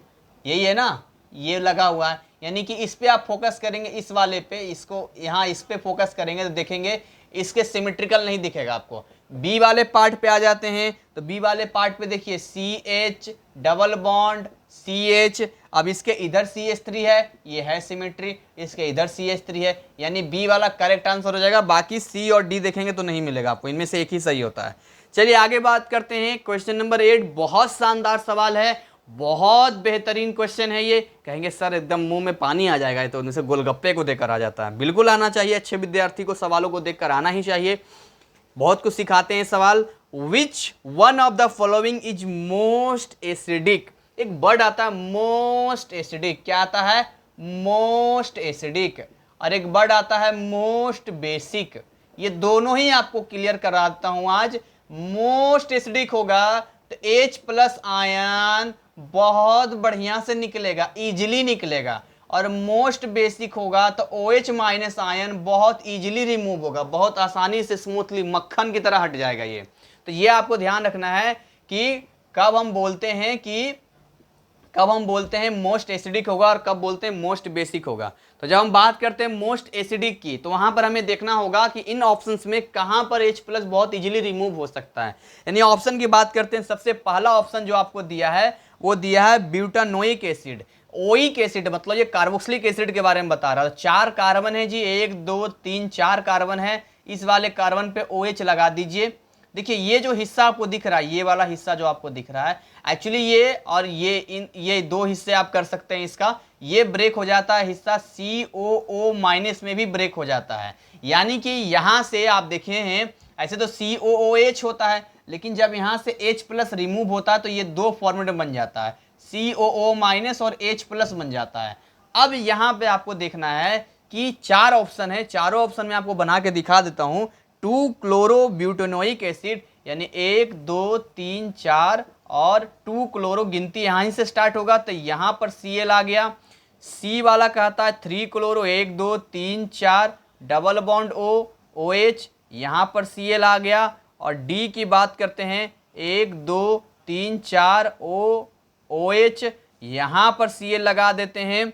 यही है ना, ये लगा हुआ है। यानी कि इस पे आप फोकस करेंगे, इस वाले पे, इसको यहाँ इस पे फोकस करेंगे तो देखेंगे इसके सिमेट्रिकल नहीं दिखेगा आपको। बी वाले पार्ट पे आ जाते हैं तो बी वाले पार्ट पे देखिए CH डबल बॉन्ड CH, अब इसके इधर CH3 है, ये है सिमेट्री, इसके इधर CH3 है, यानी बी वाला करेक्ट आंसर हो जाएगा। बाकी सी और डी देखेंगे तो नहीं मिलेगा आपको, इनमें से एक ही सही होता है। चलिए आगे बात करते हैं, क्वेश्चन नंबर 8 बहुत शानदार सवाल है, बहुत बेहतरीन क्वेश्चन है ये। कहेंगे सर एकदम मुंह में पानी आ जाएगा, तो जैसे गोलगप्पे को देखकर आ जाता है। बिल्कुल आना चाहिए, अच्छे विद्यार्थी को सवालों को देखकर आना ही चाहिए, बहुत कुछ सिखाते हैं सवाल। Which one of the following is most acidic. एक वर्ड आता है मोस्ट एसिडिक, क्या आता है, मोस्ट एसिडिक, और एक वर्ड आता है मोस्ट बेसिक। ये दोनों ही आपको क्लियर कराता हूं आज। मोस्ट एसिडिक होगा तो H+ आयन बहुत बढ़िया से निकलेगा, इजीली निकलेगा, और मोस्ट बेसिक होगा तो OH- आयन बहुत इजीली रिमूव होगा, बहुत आसानी से स्मूथली मक्खन की तरह हट जाएगा ये। तो ये आपको ध्यान रखना है कि कब हम बोलते हैं मोस्ट एसिडिक होगा और कब बोलते हैं मोस्ट बेसिक होगा। तो जब हम बात करते हैं मोस्ट एसिडिक की तो वहां पर हमें देखना होगा कि इन ऑप्शंस में कहां पर H+ बहुत इजीली रिमूव हो सकता है। यानी ऑप्शन की बात करते हैं, सबसे पहला ऑप्शन जो आपको दिया है वो दिया है ब्यूटानोइक एसिड। ओइक एसिड मतलब ये कार्बोक्सिलिक एसिड के बारे में बता रहा है। 4 कार्बन है जी, 1 2 3 4 कार्बन है, इस वाले कार्बन पे OH लगा दीजिए। देखिए ये जो हिस्सा आपको दिख रहा है, ये वाला हिस्सा जो आपको दिख रहा है, एक्चुअली ये और ये दो हिस्से आप कर सकते हैं इसका, ये ब्रेक हो जाता है हिस्सा COO माइनस में भी ब्रेक हो जाता है। यानी कि यहां से आप देखे हैं ऐसे तो COOH होता है, लेकिन जब यहां से H प्लस रिमूव होता है तो ये दो फॉर्मेट बन जाता है, COO माइनस और H प्लस बन जाता है। अब यहां पे आपको देखना है कि 4 ऑप्शन है, चारों ऑप्शन में आपको बना के दिखा देता हूं। 2 क्लोरो ब्यूटेनोइक एसिड, यानी 1 2 3 4 और 2 क्लोरो, गिनती यहां से स्टार्ट होगा तो यहां पर Cl आ गया। C वाला कहता है 3 chloro, 1 2 3 4 double bond O, OH, यहां पर Cl आ गया। और D की बात करते हैं 1 2 3 4 O, OH, यहां पर Cl लगा देते हैं,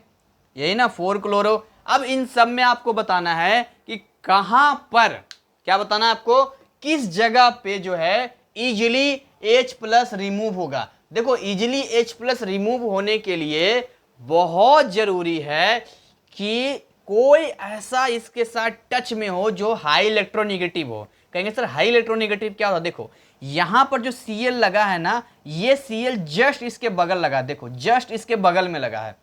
यही ना 4 क्लोरो। अब इन सब में आपको बताना है कि कहां पर, क्या बताना है आपको, किस जगह पे जो है इजिली H प्लस रिमूव होगा। देखो इजिली H प्लस रिमूव होने के लिए बहुत जरूरी है कि कोई ऐसा इसके साथ टच में हो जो हाई इलेक्ट्रोनेगेटिव हो। कहेंगे सर हाई इलेक्ट्रोनेगेटिव क्या होता है? देखो यहां पर जो Cl लगा है ना, ये Cl जस्ट इसके बगल लगा, देखो जस्ट इसके बगल में लगा है।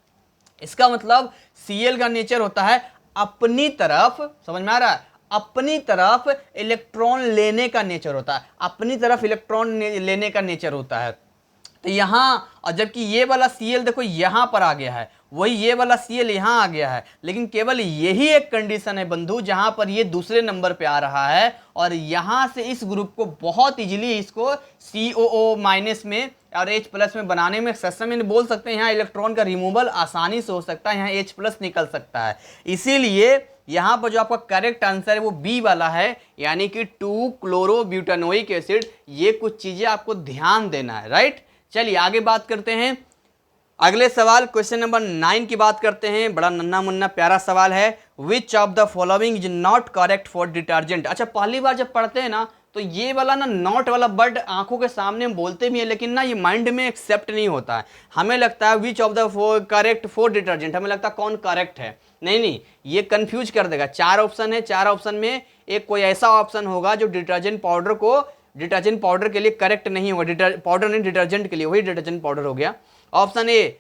इसका मतलब Cl का नेचर होता है अपनी तरफ, समझ में आ रहा है, अपनी तरफ इलेक्ट्रॉन लेने का नेचर होता है, अपनी तरफ इलेक्ट्रॉन लेने का नेचर होता है। तो यहां, और जबकि ये वाला Cl देखो यहां पर आ गया है, वही ये वाला Cl यहां आ गया है, लेकिन केवल यही एक कंडीशन है बंधु जहां पर ये दूसरे नंबर पे आ रहा है। और यहां से इस ग्रुप को बहुत इजीली इसको COO माइनस में और H प्लस में बनाने में सक्षम में बोल सकते हैं। यहाँ इलेक्ट्रॉन का रिमूवल आसानी से हो सकता है, यहाँ H प्लस निकल सकता है। इसीलिए यहां पर जो आपका करेक्ट आंसर है वो बी वाला है, यानी कि 2 क्लोरो ब्यूटेनोइक एसिड। ये कुछ चीजें आपको ध्यान देना है, राइट। चलिए आगे बात करते हैं, अगले सवाल क्वेश्चन नंबर 9 की बात करते हैं। बड़ा नन्ना मुन्ना प्यारा सवाल है, which of the following is not correct for detergent. अच्छा पहली बार जब पढ़ते हैं ना तो ये वाला ना नॉट वाला वर्ड आंखों के सामने हम बोलते भी हैं, लेकिन ना ये माइंड में एक्सेप्ट नहीं होता है। हमें लगता है which of the correct for detergent, हमें लगता है कौन करेक्ट है। नहीं, ये कंफ्यूज कर देगा। 4 ऑप्शन है, 4 ऑप्शन में एक कोई ऐसा ऑप्शन होगा जो डिटर्जेंट पाउडर के लिए करेक्ट नहीं होगा। पाउडर नहीं, डिटर्जेंट के लिए, वही डिटर्जेंट पाउडर हो गया। ऑप्शन ए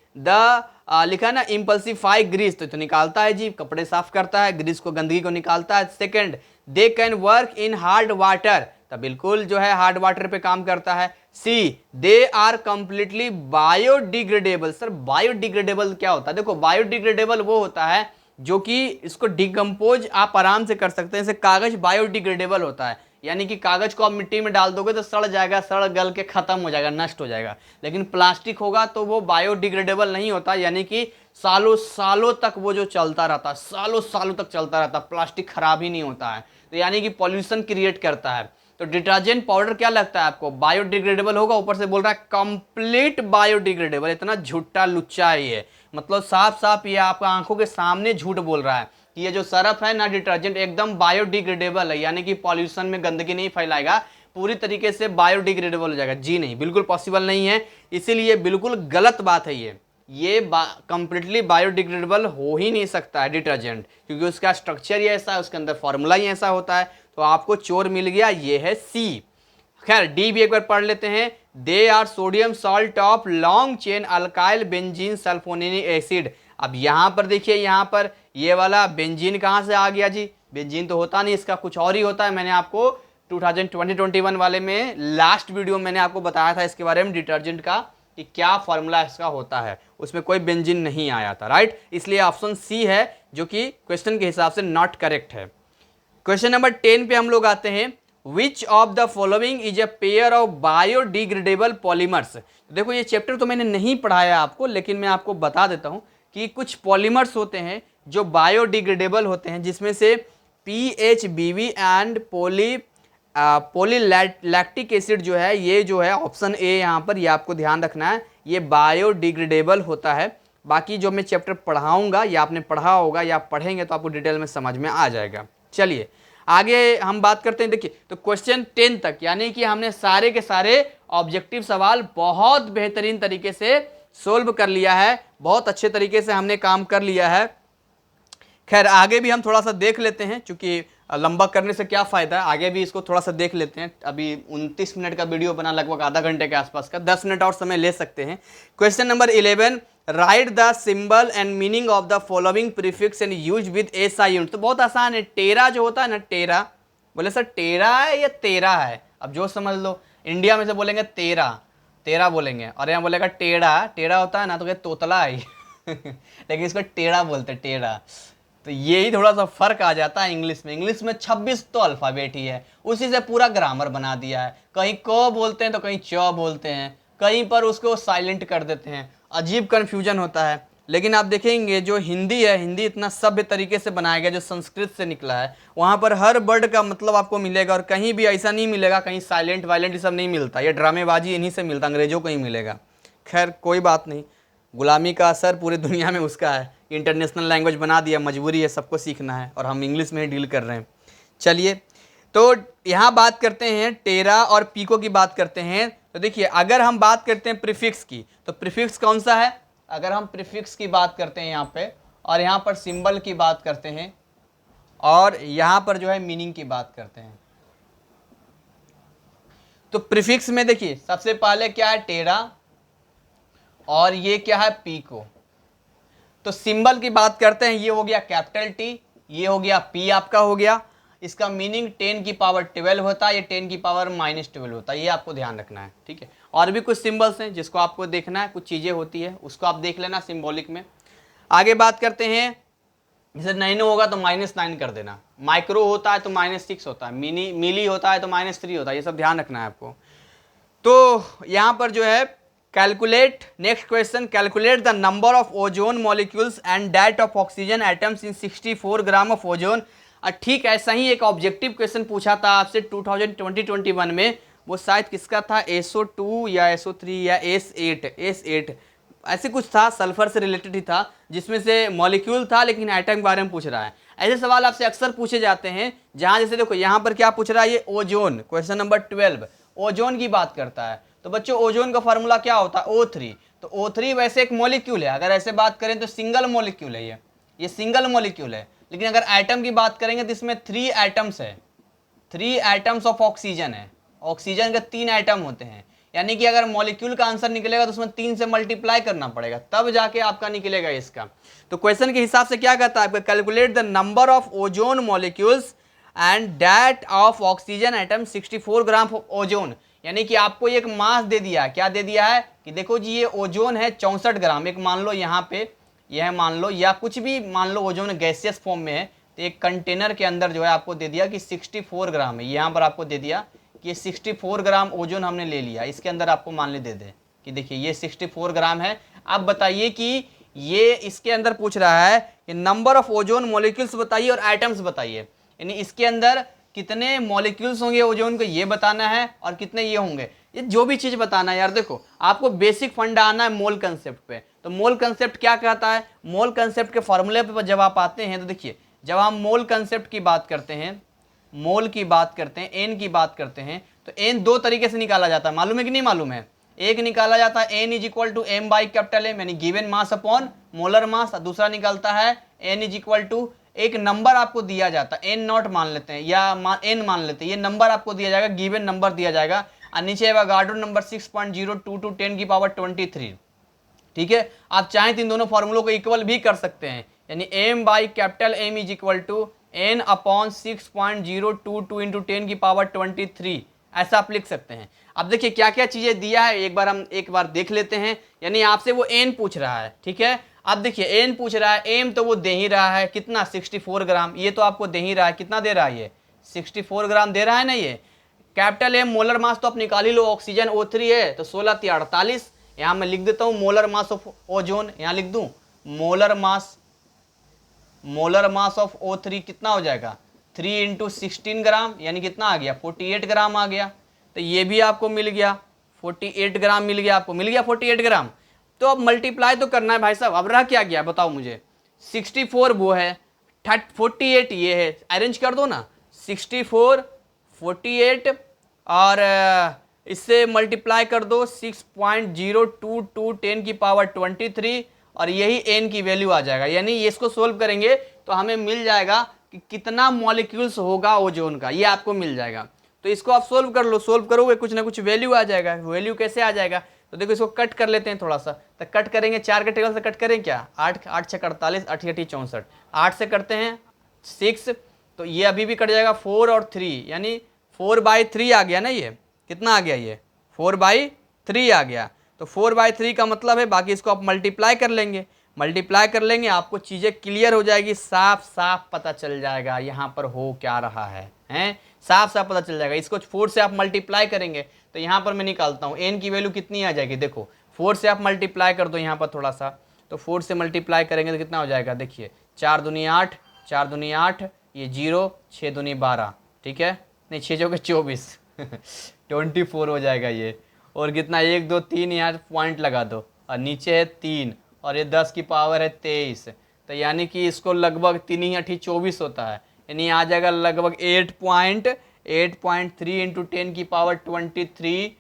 लिखा ना इम्पल्सिफाई ग्रीस, तो निकालता है जी, कपड़े साफ करता है, ग्रीस को, गंदगी को निकालता है। Second, they can work in hard water, तो बिल्कुल जो है हार्ड वाटर पे काम करता है। C, they are completely biodegradable. Sir biodegradable क्या होता है? देखो बायोडिग्रेडेबल वो होता है जो कि इसको डिकम्पोज आप आराम से कर सकते हैं। जैसे कागज बायोडिग्रेडेबल होता है, यानी कि कागज को आप मिट्टी में डाल दोगे तो सड़ जाएगा, सड़ गल के खत्म हो जाएगा, नष्ट हो जाएगा। लेकिन प्लास्टिक होगा तो वो बायोडिग्रेडेबल नहीं होता, यानी कि सालों सालों तक वो जो चलता रहता है, सालों सालों तक चलता रहता है, प्लास्टिक खराब ही नहीं होता है। तो यानी कि पॉल्यूशन क्रिएट करता है। तो डिटर्जेंट पाउडर क्या लगता है आपको? बायोडिग्रेडेबल होगा, ऊपर से बोल रहा है कंप्लीट बायोडिग्रेडेबल। इतना झूठा लुच्चा है ये, मतलब साफ साफ ये आपका आंखों के सामने झूठ बोल रहा है कि ये जो सरफ है ना डिटर्जेंट एकदम बायोडिग्रेडेबल है, यानी कि पॉल्यूशन में गंदगी नहीं फैलाएगा, पूरी तरीके से बायोडिग्रेडेबल हो जाएगा। जी नहीं, बिल्कुल पॉसिबल नहीं है, इसीलिए बिल्कुल गलत बात है ये कंप्लीटली बायोडिग्रेडेबल हो ही नहीं सकता है डिटर्जेंट, क्योंकि उसका स्ट्रक्चर ही ऐसा है, उसके अंदर फॉर्मूला ही ऐसा होता है। तो आपको चोर मिल गया, ये है सी। खैर डी भी एक बार पढ़ लेते हैं। They are sodium salt of long chain alkyl benzene sulphonic acid. अब यहां पर देखिए, यहां पर ये वाला बेंजीन कहां से आ गया जी? बेंजीन तो होता नहीं, इसका कुछ और ही होता है। मैंने आपको 2020-21 वाले में लास्ट वीडियो मैंने आपको बताया था इसके बारे में, डिटर्जेंट का कि क्या फॉर्मूला इसका होता है, उसमें कोई बेंजीन नहीं आया था, राइट। इसलिए ऑप्शन सी है जो कि क्वेश्चन के हिसाब से नॉट करेक्ट है। क्वेश्चन नंबर 10 पे हम लोग आते हैं। Which of the following is a pair of biodegradable polymers. देखो ये चैप्टर तो मैंने नहीं पढ़ाया आपको, लेकिन मैं आपको बता देता हूं कि कुछ पॉलीमर्स होते हैं जो बायोडिग्रेडेबल होते हैं, जिसमें से PHBV एंड पॉलीलैक्टिक एसिड जो है, ये जो है ऑप्शन ए यहाँ पर, ये आपको ध्यान रखना है, ये बायोडिग्रेडेबल होता है। बाकी जो मैं चैप्टर पढ़ाऊंगा या आपने पढ़ा होगा या पढ़ेंगे तो आपको डिटेल में समझ में आ जाएगा। चलिए आगे हम बात करते हैं। देखिए तो क्वेश्चन 10 तक, यानी कि हमने सारे के सारे ऑब्जेक्टिव सवाल बहुत बेहतरीन तरीके से सोल्व कर लिया है, बहुत अच्छे तरीके से हमने काम कर लिया है। खैर आगे भी हम थोड़ा सा देख लेते हैं, चूंकि लंबा करने से क्या फ़ायदा है, आगे भी इसको थोड़ा सा देख लेते हैं। अभी 29 मिनट का वीडियो बना, लगभग आधा घंटे के आसपास का, 10 मिनट और समय ले सकते हैं। Question number 11, right the symbol and meaning of the following prefix and use with SI unit. तो बहुत आसान है। टेरा जो होता है ना, टेरा, बोले सर टेरा है या तेरा है, अब जो समझ लो। इंडिया में से बोलेंगे तेरा, तेरा बोलेंगे, और यहाँ बोलेगा टेढ़ा, टेढ़ा होता है ना तो क्या तोतला है लेकिन इसको टेढ़ा बोलते, टेढ़ा। तो यही थोड़ा सा फर्क आ जाता है इंग्लिश में। इंग्लिश में 26 तो अल्फ़ाबेट ही है, उसी से पूरा ग्रामर बना दिया है। कहीं क बोलते हैं तो कहीं च बोलते हैं, कहीं पर उसको साइलेंट कर देते हैं, अजीब कन्फ्यूजन होता है। लेकिन आप देखेंगे जो हिंदी है, हिंदी इतना सभ्य तरीके से बनाया गया, जो संस्कृत से निकला है, वहाँ पर हर वर्ड का मतलब आपको मिलेगा, और कहीं भी ऐसा नहीं मिलेगा कहीं साइलेंट वायलेंट ये सब नहीं मिलता। ये ड्रामेबाजी इन्हीं से मिलता, अंग्रेजों को ही मिलेगा। खैर कोई बात नहीं, गुलामी का असर पूरी दुनिया में उसका है, इंटरनेशनल लैंग्वेज बना दिया, मजबूरी है, सबको सीखना है, और हम इंग्लिश में ही डील कर रहे हैं। चलिए, तो यहाँ बात करते हैं टेरा और पीको की बात करते हैं। तो देखिए, अगर हम बात करते हैं प्रीफिक्स की, तो प्रीफिक्स कौन सा है? अगर हम प्रीफिक्स की बात करते हैं यहाँ पे, और यहाँ पर सिंबल की बात करते हैं, और यहाँ पर जो है मीनिंग की बात करते हैं। तो प्रीफिक्स में देखिए, सबसे पहले क्या है? टेरा, और ये क्या है? पीको। तो सिंबल की बात करते हैं, ये हो गया कैपिटल टी, ये हो गया पी आपका हो गया। इसका मीनिंग 10 की पावर 12 होता है, ये 10 की पावर -12 होता है, ये आपको ध्यान रखना है, ठीक है। और भी कुछ सिंबल्स हैं जिसको आपको देखना है, कुछ चीज़ें होती है उसको आप देख लेना सिंबॉलिक में। आगे बात करते हैं, जैसे नैनो होगा तो -9 कर देना, माइक्रो होता है तो -6 होता है, मिली होता है तो -3 होता है, ये सब ध्यान रखना है आपको। तो यहाँ पर जो है calculate, next question, calculate the number of ozone molecules and that of oxygen atoms in 64 gram of ozone. ठीक ऐसा ही एक ऑब्जेक्टिव क्वेश्चन पूछा था आपसे 2020-21 में, वो शायद किसका था? SO2 या SO3 या S8 ऐसे कुछ था, सल्फर से रिलेटेड ही था, जिसमें से मॉलिक्यूल था लेकिन एटम के बारे में पूछ रहा है। ऐसे सवाल आपसे अक्सर पूछे जाते हैं, जहां जैसे देखो यहाँ पर क्या पूछ रहा है, ये ओजोन, क्वेश्चन नंबर 12 ओजोन की बात करता है। तो बच्चों ओजोन का फार्मूला क्या होता है? O3। तो O3 वैसे एक मॉलिक्यूल है, अगर ऐसे बात करें तो सिंगल मॉलिक्यूल है, ये सिंगल मॉलिक्यूल है। लेकिन अगर एटम की बात करेंगे तो इसमें 3 एटम्स है, 3 एटम्स ऑफ ऑक्सीजन है। ऑक्सीजन के 3 एटम होते हैं, यानी कि अगर मॉलिक्यूल का आंसर निकलेगा तो उसमें 3 से मल्टीप्लाई करना पड़ेगा, तब जाके आपका निकलेगा इसका। तो क्वेश्चन के हिसाब से क्या कहता है आपका? Calculate the number of ozone molecules and that of oxygen atom 64 gram of ozone, यानी कि आपको एक मास दे दिया। क्या दे दिया है कि देखो जी ये ओजोन है 64 ग्राम, एक मान लो यहाँ पे यह मान लो, या कुछ भी मान लो ओजोन गैसियस फॉर्म में है, तो एक कंटेनर के अंदर जो है आपको दे दिया कि 64 ग्राम है। यहाँ पर आपको दे दिया कि 64 ग्राम ओजोन हमने ले लिया, इसके अंदर आपको मान ले दे दे कि देखिए ये 64 ग्राम है। अब बताइए कि ये इसके अंदर पूछ रहा है कि नंबर ऑफ ओजोन मॉलिक्यूल्स बताइए और एटम्स बताइए, यानी इसके अंदर कितने मॉलिक्यूल्स होंगे ओजोन को ये बताना है, और कितने ये होंगे, ये जो भी चीज़ बताना है। यार देखो, आपको बेसिक फंडा आना है मोल कंसेप्ट पे। तो मोल कंसेप्ट क्या कहता है? मोल कंसेप्ट के फॉर्मूले पे जब आप आते हैं तो देखिए, जब हम मोल कंसेप्ट की बात करते हैं, मोल की बात करते हैं, एन की बात करते हैं, तो एन 2 तरीके से निकाला जाता है, मालूम है कि नहीं मालूम है? एक निकाला जाता है n is m by capital M, यानी given mass upon molar mass. दूसरा निकलता है एन इज एक नंबर आपको दिया जाता है, एन नॉट मान लेते हैं या एन मान लेते हैं, ये नंबर आपको दिया जाएगा, गिवन नंबर दिया जाएगा, और नीचे एवोगाड्रो नंबर 6.022 10 की पावर 23। ठीक है, आप चाहें तो इन दोनों फॉर्मूलों को इक्वल भी कर सकते हैं, यानी m by capital M is n upon 6.022 into 10 की पावर 23, ऐसा आप लिख सकते हैं। अब देखिए क्या क्या चीजें दिया है, एक बार देख लेते हैं। यानी आपसे वो n पूछ रहा है, ठीक है। अब देखिए n पूछ रहा है, m तो वो दे ही रहा है, कितना? 64 ग्राम, ये तो आपको दे ही रहा है, कितना दे रहा है? ये 64 ग्राम दे रहा है ना। ये कैपिटल M मोलर मास तो आप निकाल ही लो, ऑक्सीजन O3 है तो 16 × 48, यहाँ मैं लिख देता हूँ मोलर मास ऑफ ओजोन, यहाँ लिख दूँ मोलर मास ऑफ O3 कितना हो जाएगा? 3 × 16 ग्राम, यानी कितना आ गया? 48 ग्राम आ गया। तो ये भी आपको मिल गया, 48 ग्राम मिल गया, आपको मिल गया 48 ग्राम। तो अब मल्टीप्लाई तो करना है भाई साहब, अब रह क्या गया बताओ मुझे? 64 वो है, 48 ये है, अरेंज कर दो ना, 64 48 और इससे मल्टीप्लाई कर दो 6.022 10 की पावर 23, और यही n की वैल्यू आ जाएगा। यानी इसको सोल्व करेंगे तो हमें मिल जाएगा कि कितना मॉलिक्यूल्स होगा ओजोन का, ये आपको मिल जाएगा। तो इसको आप सोल्व कर लो, सोल्व करोगे कुछ ना कुछ वैल्यू आ जाएगा। वैल्यू कैसे आ जाएगा, तो देखो इसको कट कर लेते हैं थोड़ा सा, तो कट करेंगे 4 के टेबल से कट करें क्या, 8 8 6 48, 8 8 64, 8 से करते हैं 6, तो ये अभी भी कट जाएगा 4 और 3, यानी 4/3 आ गया ना, ये कितना आ गया, ये 4/3 आ गया। तो 4/3 का मतलब है, बाकी इसको आप मल्टीप्लाई कर लेंगे, मल्टीप्लाई कर लेंगे, आपको चीज़ें क्लियर हो जाएगी, साफ साफ पता चल जाएगा यहाँ पर हो क्या रहा है, हैं साफ साफ पता चल जाएगा। इसको 4 से आप मल्टीप्लाई करेंगे तो यहाँ पर मैं निकालता हूँ n की वैल्यू कितनी आ जाएगी, देखो 4 से आप मल्टीप्लाई कर दो यहाँ पर थोड़ा सा, तो 4 से मल्टीप्लाई करेंगे तो कितना हो जाएगा, देखिए 4 दूनी 8, 4 दूनी 8, ये 0, 6 दूनी 12, ठीक है, नहीं 6 चौके 24 24 हो जाएगा ये, और कितना 1 2 3 यहाँ पॉइंट लगा दो, और नीचे है 3, और ये 10 की पावर है 23, तो यानी कि इसको लगभग 3 ही 8 24 होता है, यानी आ जाएगा लगभग 8.3 इंटू 10 की पावर 23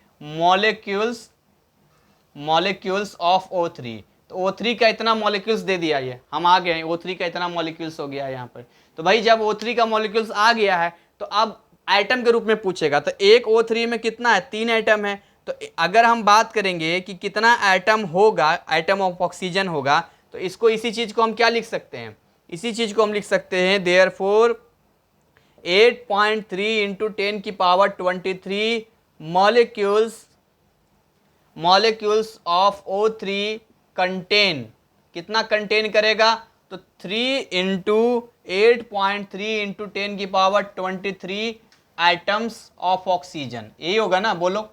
मॉलिक्यूल्स ऑफ O3। तो O3 का इतना मॉलिक्यूल्स दे दिया, ये हम आ गए हैं, O3 का इतना मॉलिक्यूल्स हो गया है यहाँ पर। तो भाई जब O3 का मॉलिक्यूल्स आ गया है तो अब एटम के रूप में पूछेगा, तो एक O3 में कितना है, 3 एटम है। तो अगर हम बात करेंगे कि कितना एटम होगा, एटम ऑफ ऑक्सीजन होगा, तो इसको इसी चीज को हम क्या लिख सकते हैं, इसी चीज को हम लिख सकते हैं देयरफॉर 8.3 इंटू 10 की power 23 molecules of O3 contain, कितना कंटेन करेगा, तो 3 इंटू 8.3 इंटू 10 की पावर 23 एटम्स ऑफ ऑक्सीजन, यही होगा ना, बोलो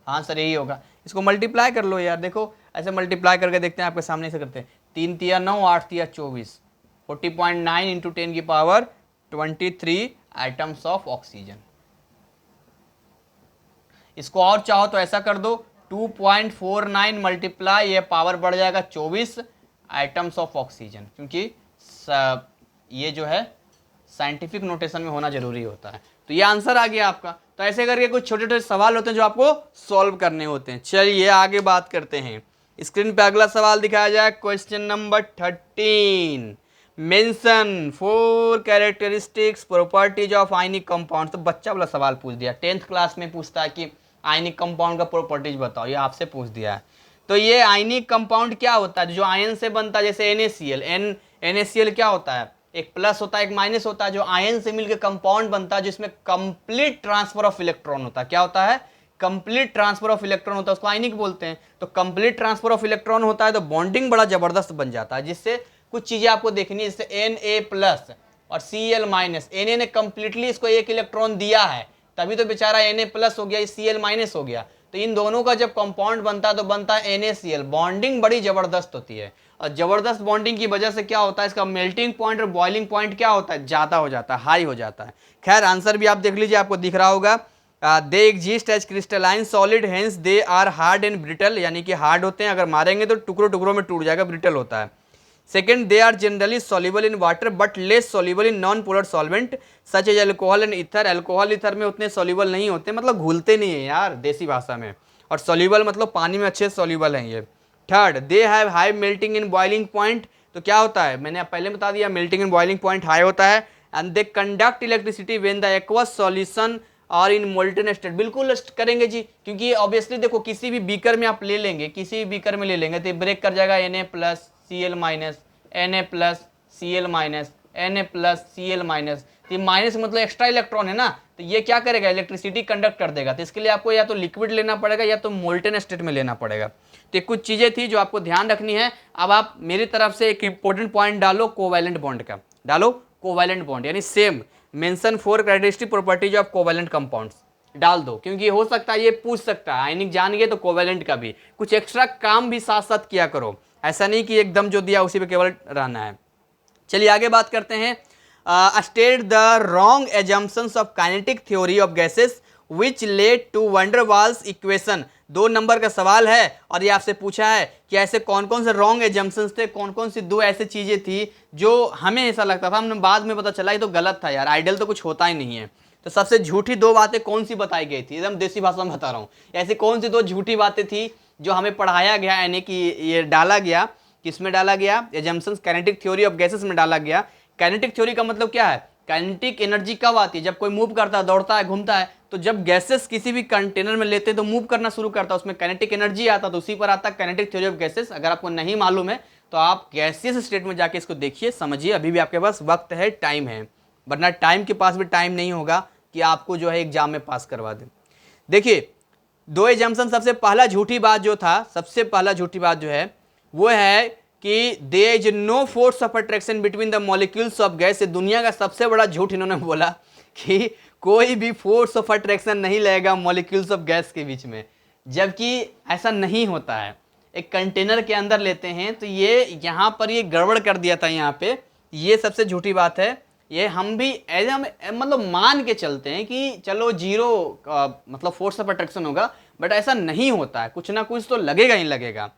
हाँ सर यही होगा। इसको मल्टीप्लाई कर लो यार, देखो ऐसे मल्टीप्लाई करके देखते हैं, आपके सामने से करते हैं, 3 तिया 9, 8 तिया 24, 40.9 इंटू 10 की पावर 23 एटम्स ऑफ ऑक्सीजन। इसको और चाहो तो ऐसा कर दो, 2.49 मल्टीप्लाई, ये पावर बढ़ जाएगा 24 एटम्स ऑफ ऑक्सीजन, क्योंकि ये जो है साइंटिफिक नोटेशन में होना जरूरी होता है। तो ये आंसर आ गया आपका। तो ऐसे करके कुछ छोटे छोटे सवाल होते हैं जो आपको सॉल्व करने होते हैं। चलिए आगे बात करते हैं। स्क्रीन पे अगला सवाल दिखाया जाए, question number 13, mention 4 characteristics properties of ionic compound. तो बच्चा वाला सवाल पूछ दिया, 10th क्लास में पूछता है कि आयनिक कंपाउंड का प्रॉपर्टीज बताओ, ये आपसे पूछ दिया है। तो ये आयनिक कंपाउंड क्या होता है, जो आयन से बनता है, जैसे NaCl, NaCl क्या होता है, एक प्लस होता है एक माइनस होता है, जो आयन से मिलकर कंपाउंड बनता है जिसमें कंप्लीट ट्रांसफर ऑफ इलेक्ट्रॉन होता है। क्या होता है, कंप्लीट ट्रांसफर ऑफ इलेक्ट्रॉन होता है, उसको आयनिक बोलते हैं। तो कंप्लीट ट्रांसफर ऑफ इलेक्ट्रॉन होता है तो बॉन्डिंग बड़ा जबरदस्त बन जाता है, जिससे कुछ चीजें आपको देखनी है, जैसे Na+ और Cl-। Na ने कंप्लीटली इसको एक इलेक्ट्रॉन दिया है, तभी तो बेचारा Na+ हो गया, Cl- हो गया। तो इन दोनों का जब कंपाउंड बनता है तो बनता है NaCl। बॉन्डिंग बड़ी जबरदस्त होती है, और जबरदस्त बॉन्डिंग की वजह से क्या होता है, इसका मेल्टिंग पॉइंट और बॉइलिंग पॉइंट क्या होता है, ज्यादा हो जाता है, हाई हो जाता है। खैर आंसर भी आप देख लीजिए, आपको दिख रहा होगा, they exist as crystalline solid, hence they are hard and brittle, यानी कि हार्ड होते हैं, अगर मारेंगे तो टुकड़ों टुकड़ों में टूट जाएगा, ब्रिटल होता है। Second, they are generally soluble in water but less soluble in non polar solvent such as alcohol and ether. Alcohol ether में उतने सॉल्युबल नहीं होते, मतलब घुलते नहीं है यार देसी भाषा में, और सॉल्युबल मतलब पानी में अच्छे सॉल्युबल हैं ये। Third, they have high melting in boiling point. तो क्या होता है, मैंने पहले बता दिया, melting in boiling point high होता है। And they conduct electricity when the aqueous solution और इन मोल्टन स्टेट। बिल्कुल करेंगे जी, क्योंकि ऑब्वियसली देखो किसी भी बीकर में आप ले लेंगे, किसी भी बीकर में ले लेंगे तो ब्रेक कर जाएगा Na+, Cl-, Na+, Cl-, Na+, Cl-। तो ये माइनस मतलब एक्स्ट्रा इलेक्ट्रॉन है ना, तो ये क्या करेगा, इलेक्ट्रिसिटी कंडक्ट कर देगा। तो इसके लिए आपको या तो लिक्विड लेना पड़ेगा या तो मोल्टन स्टेट में लेना पड़ेगा। तो कुछ चीजें थी जो आपको ध्यान रखनी है। अब आप मेरी तरफ से एक इंपॉर्टेंट पॉइंट डालो, कोवैलेंट बॉन्ड का डालो, कोवैलेंट बॉन्ड यानी same mention 4 characteristic properties of covalent compounds डाल दो, क्योंकि हो सकता है ये पूछ सकता है, आयनिक जान गए तो कोवैलेंट का भी कुछ एक्स्ट्रा काम भी साथ साथ किया करो, ऐसा नहीं कि एकदम जो दिया उसी पे केवल रहना है। चलिए आगे बात करते हैं। State the wrong assumptions of kinetic theory of gases which led to van der Waals equation. 2 नंबर का सवाल है और ये आपसे पूछा है कि ऐसे कौन कौन से रॉन्ग एजम्पशंस थे, कौन कौन सी 2 ऐसी चीजें थी जो हमें ऐसा लगता था, हमने बाद में पता चला ये तो गलत था यार, आइडियल तो कुछ होता ही नहीं है। तो सबसे झूठी 2 बातें कौन सी बताई गई थी, एकदम देसी भाषा में बता रहा हूँ, ऐसी कौन सी 2 झूठी बातें थी जो हमें पढ़ाया गया, यानी कि ये डाला गया, किसमें डाला गया, assumptions kinetic theory of gases में डाला गया काइनेटिक थ्योरी का मतलब क्या है, काइनेटिक एनर्जी कब आती है, जब कोई मूव करता है, दौड़ता है, घूमता है, तो जब गैसेस किसी भी कंटेनर में लेते हैं तो मूव करना शुरू करता है, उसमें काइनेटिक एनर्जी आता, तो उसी पर आता है काइनेटिक थ्योरी ऑफ गैसेस। अगर आपको नहीं मालूम है तो आप गैसियस स्टेट में जाके इसको देखिए, समझिए, अभी भी आपके पास वक्त है, टाइम है, वरना टाइम के पास भी टाइम नहीं होगा कि आपको जो है एग्जाम में पास करवा दें। देखिए, दो एजम्पशन, सबसे पहला झूठी बात जो था, सबसे पहला झूठी बात जो है वो है कि there is no force of attraction between the molecules of gas. दुनिया का सबसे बड़ा झूठ इन्होंने बोला कि कोई भी फोर्स ऑफ अट्रैक्शन नहीं लगेगा मॉलिक्यूल्स ऑफ गैस के बीच में, जबकि ऐसा नहीं होता है। एक कंटेनर के अंदर लेते हैं तो ये यहाँ पर ये गड़बड़ कर दिया था यहाँ पे, ये सबसे झूठी बात है। ये हम भी ऐसे हम मतलब मान के चलते हैं कि चलो जीरो मतलब फोर्स ऑफ अट्रैक्शन होगा, बट ऐसा नहीं होता है, कुछ ना कुछ तो लगेगा ही लगेगा।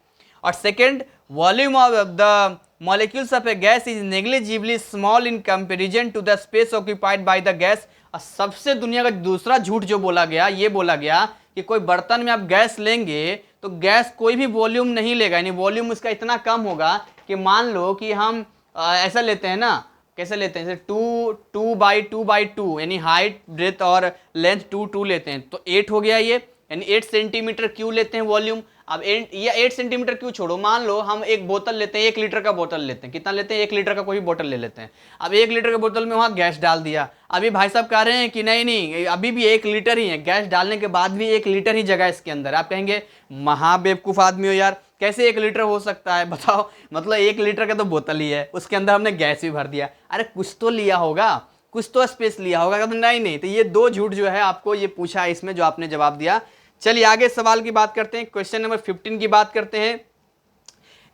और second, volume of the molecules of a gas is negligibly small in comparison to the space occupied by the gas. और सबसे दुनिया का दूसरा झूठ जो बोला गया, ये बोला गया कि कोई बर्तन में आप गैस लेंगे तो गैस कोई भी वॉल्यूम नहीं लेगा, यानी वॉल्यूम उसका इतना कम होगा कि मान लो कि हम ऐसा लेते हैं ना, कैसे लेते हैं, जैसे 2 यानी हाइट, ब्रेथ और लेंथ 2 लेते हैं तो 8 हो गया ये, यानी 8 सेंटीमीटर क्यूब लेते हैं वॉल्यूम। अब ये 8 सेंटीमीटर क्यों छोड़ो, मान लो हम एक बोतल लेते हैं, 1 लीटर का बोतल लेते हैं, कितना लेते हैं, 1 लीटर का कोई बोतल ले लेते हैं। अब 1 लीटर के बोतल में वहाँ गैस डाल दिया, अभी भाई साहब कह रहे हैं कि नहीं नहीं अभी भी 1 लीटर ही है, गैस डालने के बाद भी 1 लीटर ही जगह इसके अंदर। आप कहेंगे महाबेवकूफ़ आदमी हो यार, कैसे 1 लीटर हो सकता है, बताओ, मतलब 1 लीटर का तो बोतल ही है, उसके अंदर हमने गैस भी भर दिया। अरे कुछ तो लिया होगा, कुछ तो स्पेस लिया होगा, नहीं नहीं। तो ये दो झूठ जो है आपको ये पूछा है इसमें, जो आपने जवाब दिया। चलिए आगे सवाल की बात करते हैं, क्वेश्चन नंबर 15 की बात करते हैं।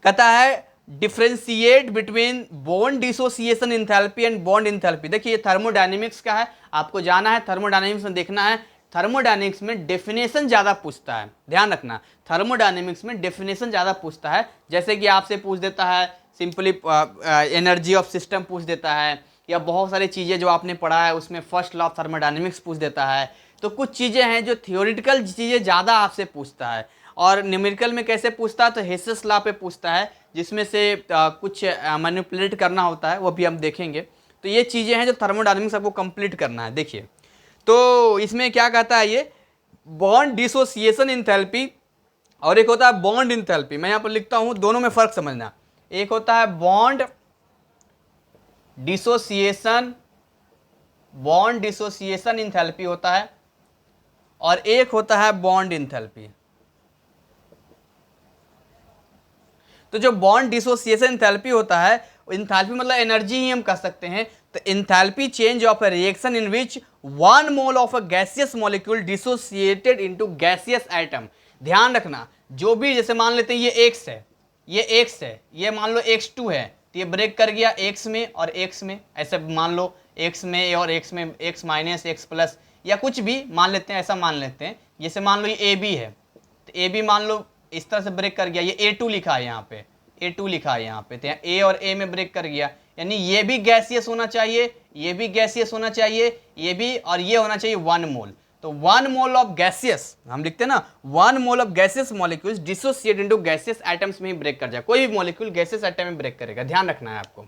कहता है differentiate between bond dissociation enthalpy and bond enthalpy. देखिए ये थर्मोडायनेमिक्स का है, आपको जाना है थर्मोडायनेमिक्स में, देखना है। थर्मोडायनेमिक्स में डेफिनेशन ज्यादा पूछता है, ध्यान रखना, थर्मोडायनेमिक्स में डेफिनेशन ज्यादा पूछता है। जैसे कि आपसे पूछ देता है सिंपली एनर्जी ऑफ सिस्टम पूछ देता है, या बहुत सारी चीजें जो आपने पढ़ा है उसमें फर्स्ट लॉ ऑफ थर्मोडायनेमिक्स पूछ देता है। तो कुछ चीज़ें हैं जो थियोरिटिकल चीज़ें ज़्यादा आपसे पूछता है, और न्यूमेरिकल में कैसे पूछता है, तो हेसेस लॉ पे पूछता है, जिसमें से कुछ मैनिपुलेट करना होता है, वो भी हम देखेंगे। तो ये चीज़ें हैं जो थर्मोडायनेमिक्स आपको कंप्लीट करना है। देखिए तो इसमें क्या कहता है, ये बॉन्ड डिसोसिएशन एंथैल्पी और एक होता है बॉन्ड एंथैल्पी। मैं यहाँ पर लिखता हूँ, दोनों में फ़र्क समझना। एक होता है बॉन्ड डिसोसिएशन एंथैल्पी होता है, और एक होता है बॉन्ड एंथैल्पी। तो जो बॉन्ड डिसोसिएशन एंथैल्पी होता है, एंथैल्पी मतलब एनर्जी ही हम कह सकते हैं। तो enthalpy change of a reaction in which 1 mole of a gaseous molecule dissociated into gaseous atom. ध्यान रखना, जो भी जैसे मान लेते हैं ये x है, ये x है, ये मान लो x2 है, तो ये ब्रेक कर गया x में और x में, ऐसे मान लो x में और x में, x माइनस x प्लस, या कुछ भी मान लेते हैं, ऐसा मान लेते हैं। जैसे मान लो ये AB है, तो AB मान लो इस तरह से ब्रेक कर गया, ये A2 लिखा है यहाँ पे, A2 लिखा है यहाँ पे, तो यहाँ A और A में ब्रेक कर गया, यानी ये भी गैसियस होना चाहिए, ये भी गैसियस होना चाहिए, ये भी, और ये होना चाहिए 1 मोल। तो 1 मोल ऑफ गैसियस हम लिखते हैं ना, 1 mole of gaseous molecules dissociate into gaseous atoms में ही ब्रेक कर जाए। कोई भी मॉलिक्यूल गैसियस एटम में ब्रेक करेगा, ध्यान रखना है आपको।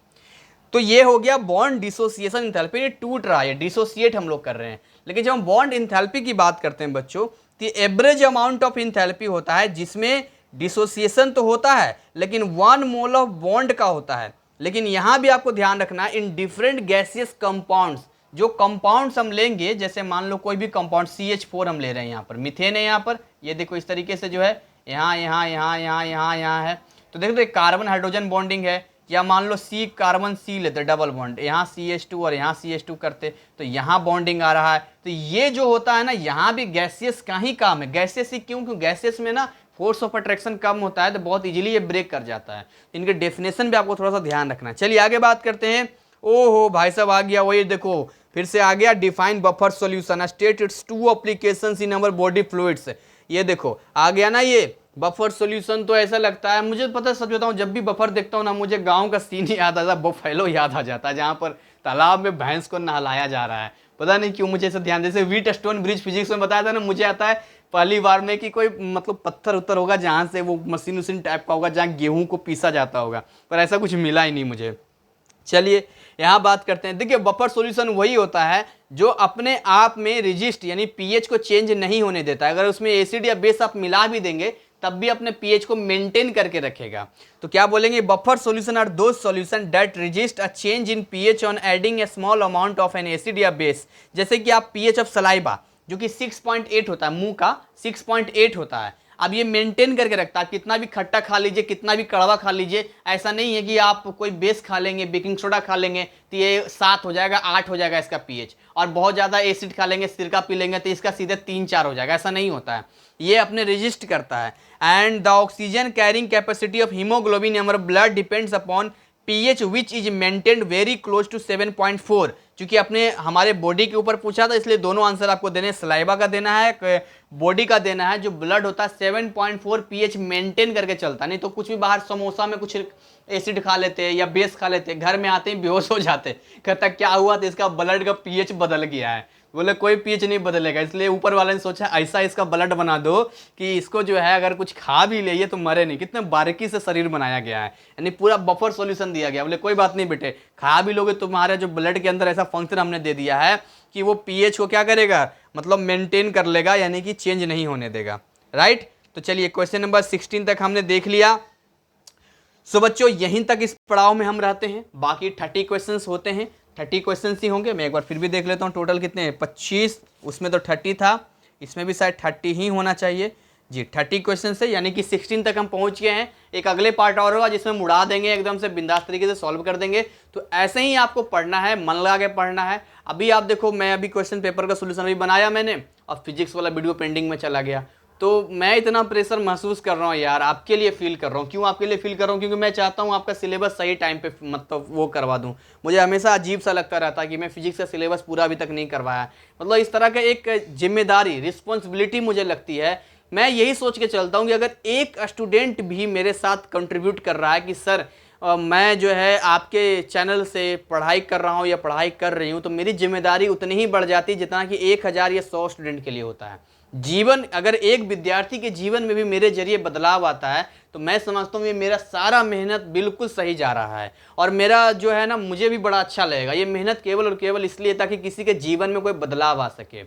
तो ये हो गया बॉन्ड डिसोसिएशन एंथैल्पी, ये टूट रहा है, डिसोसिएट हम लोग कर रहे हैं। लेकिन जब हम बॉन्ड एंथैल्पी की बात करते हैं बच्चों, तो एवरेज अमाउंट ऑफ एंथैल्पी होता है, जिसमें डिसोसिएशन तो होता है लेकिन 1 मोल ऑफ बॉन्ड का होता है। लेकिन यहां भी आपको ध्यान रखना है, इन डिफरेंट गैसियस कंपाउंड्स, जो कंपाउंड्स हम लेंगे, जैसे मान लो कोई भी कंपाउंड CH4 हम ले रहे हैं, यहाँ पर मीथेन है, यहाँ पर ये देखो इस तरीके से जो है यहाँ यहाँ यहाँ यहाँ यहाँ यहाँ है, तो देखो तो एक कार्बन हाइड्रोजन बॉन्डिंग है। या मान लो C कार्बन C लेते डबल बॉन्ड, यहाँ CH2 और यहाँ CH2 करते, तो यहाँ बॉन्डिंग आ रहा है। तो ये जो होता है ना, यहाँ भी गैसियस का ही काम है। गैसियस ही क्यों? क्योंकि गैसियस में ना फोर्स ऑफ अट्रैक्शन कम होता है, तो बहुत इजीली ये ब्रेक कर जाता है। इनके डेफिनेशन भी आपको थोड़ा सा ध्यान रखना है। चलिए आगे बात करते हैं। ओहो भाई साहब आ गया, वही देखो फिर से आ गया, define buffer solution, state it's 2 applications in our body fluids. ये देखो आ गया ना ये बफर सॉल्यूशन। तो ऐसा लगता है, मुझे पता है, सच बताऊं, जब भी बफर देखता हूं ना, मुझे गांव का सीन याद आता है, बफेलो याद आ जाता है, जहां पर तालाब में भैंस को नहलाया जा रहा है। पता नहीं क्यों मुझे ऐसा ध्यान, जैसे व्हीटस्टोन ब्रिज फिजिक्स में बताया था ना, मुझे आता है पहली बार में कि कोई मतलब पत्थर उत्तर होगा जहां से वो मशीन उसीन टाइप का होगा, जहां गेहूं को पीसा जाता होगा, पर ऐसा कुछ मिला ही नहीं मुझे। चलिए यहाँ बात करते हैं। देखिए बफर सॉल्यूशन वही होता है जो अपने आप में रेजिस्ट यानी पीएच को चेंज नहीं होने देता है। अगर उसमें एसिड या बेस आप मिला भी देंगे तब भी अपने पीएच को मेंटेन करके रखेगा। तो क्या बोलेंगे, buffer solution are those solutions that resist a change in pH on adding a small amount of an acid या बेस। जैसे कि आप पीएच ऑफ सलाइबा जो कि 6.8 होता है, मुंह का 6.8 होता है, अब ये मेंटेन करके रखता है। कितना भी खट्टा खा लीजिए, कितना भी कड़वा खा लीजिए, ऐसा नहीं है कि आप कोई बेस खा लेंगे, बेकिंग सोडा खा लेंगे तो ये 7 हो जाएगा, 8 हो जाएगा इसका पीएच, और बहुत ज़्यादा एसिड खा लेंगे, सिरका पी लेंगे तो इसका सीधे 3-4 हो जाएगा। ऐसा नहीं होता है, ये अपने रेजिस्ट करता है। And the oxygen carrying capacity of haemoglobin in our blood depends upon pH which is maintained very close to 7.4। क्योंकि अपने हमारे बॉडी के ऊपर पूछा था इसलिए दोनों आंसर आपको देने, सलाइवा का देना है, बॉडी का देना है। जो ब्लड होता है 7.4 पीएच मेंटेन करके चलता है। नहीं तो कुछ भी बाहर समोसा में कुछ एसिड खा लेते हैं या बेस खा लेते हैं, घर में आते ही बेहोश हो जाते, कहता क्या हुआ तो इसका ब्लड का पीएच बदल गया है। बोले कोई पीएच नहीं बदलेगा, इसलिए ऊपर वाले ने सोचा ऐसा इसका ब्लड बना दो कि इसको जो है अगर कुछ खा भी ले तो मरे नहीं। कितने बारीकी से शरीर बनाया गया है, यानी पूरा बफर सॉल्यूशन दिया गया। बोले कोई बात नहीं बेटे, खा भी लोगे तुम्हारे जो ब्लड के अंदर ऐसा फंक्शन हमने दे दिया है कि वो पीएच को क्या करेगा, मतलब मेंटेन कर लेगा, यानी कि चेंज नहीं होने देगा। राइट, तो चलिए क्वेश्चन नंबर 16 तक हमने देख लिया। सो बच्चों यहीं तक इस पड़ाव में हम रहते हैं। बाकी 30 क्वेश्चंस होते हैं, 30 क्वेश्चंस ही होंगे। मैं एक बार फिर भी देख लेता हूँ टोटल कितने हैं, 25, उसमें तो 30 था, इसमें भी शायद 30 ही होना चाहिए जी। 30 क्वेश्चन है, यानी कि 16 तक हम पहुंच गए हैं। एक अगले पार्ट और होगा जिसमें मुड़ा देंगे, एकदम से बिंदास तरीके से सॉल्व कर देंगे। तो ऐसे ही आपको पढ़ना है, मन लगा के पढ़ना है। अभी आप देखो, मैं अभी क्वेश्चन पेपर का सोल्यूशन अभी बनाया मैंने, और फिजिक्स वाला वीडियो पेंडिंग में चला गया। तो मैं इतना प्रेशर महसूस कर रहा हूँ यार, आपके लिए फील कर रहा हूँ। क्यों आपके लिए फील कर रहा हूँ? क्योंकि मैं चाहता हूँ आपका सिलेबस सही टाइम पे मतलब वो करवा दूँ। मुझे हमेशा अजीब सा लगता रहता है कि मैं फिजिक्स का सिलेबस पूरा अभी तक नहीं करवाया। मतलब इस तरह का एक जिम्मेदारी, रिस्पॉन्सिबिलिटी मुझे लगती है। मैं यही सोच के चलता हूँ कि अगर एक स्टूडेंट भी मेरे साथ कंट्रीब्यूट कर रहा है कि सर मैं जो है आपके चैनल से पढ़ाई कर रहा हूँ या पढ़ाई कर रही हूँ, तो मेरी जिम्मेदारी उतनी ही बढ़ जाती है जितना कि 1000 या 100 स्टूडेंट के लिए होता है। जीवन, अगर एक विद्यार्थी के जीवन में भी मेरे जरिए बदलाव आता है तो मैं समझता हूँ ये मेरा सारा मेहनत बिल्कुल सही जा रहा है। और मेरा जो है ना, मुझे भी बड़ा अच्छा लगेगा। ये मेहनत केवल और केवल इसलिए ताकि किसी के जीवन में कोई बदलाव आ सके।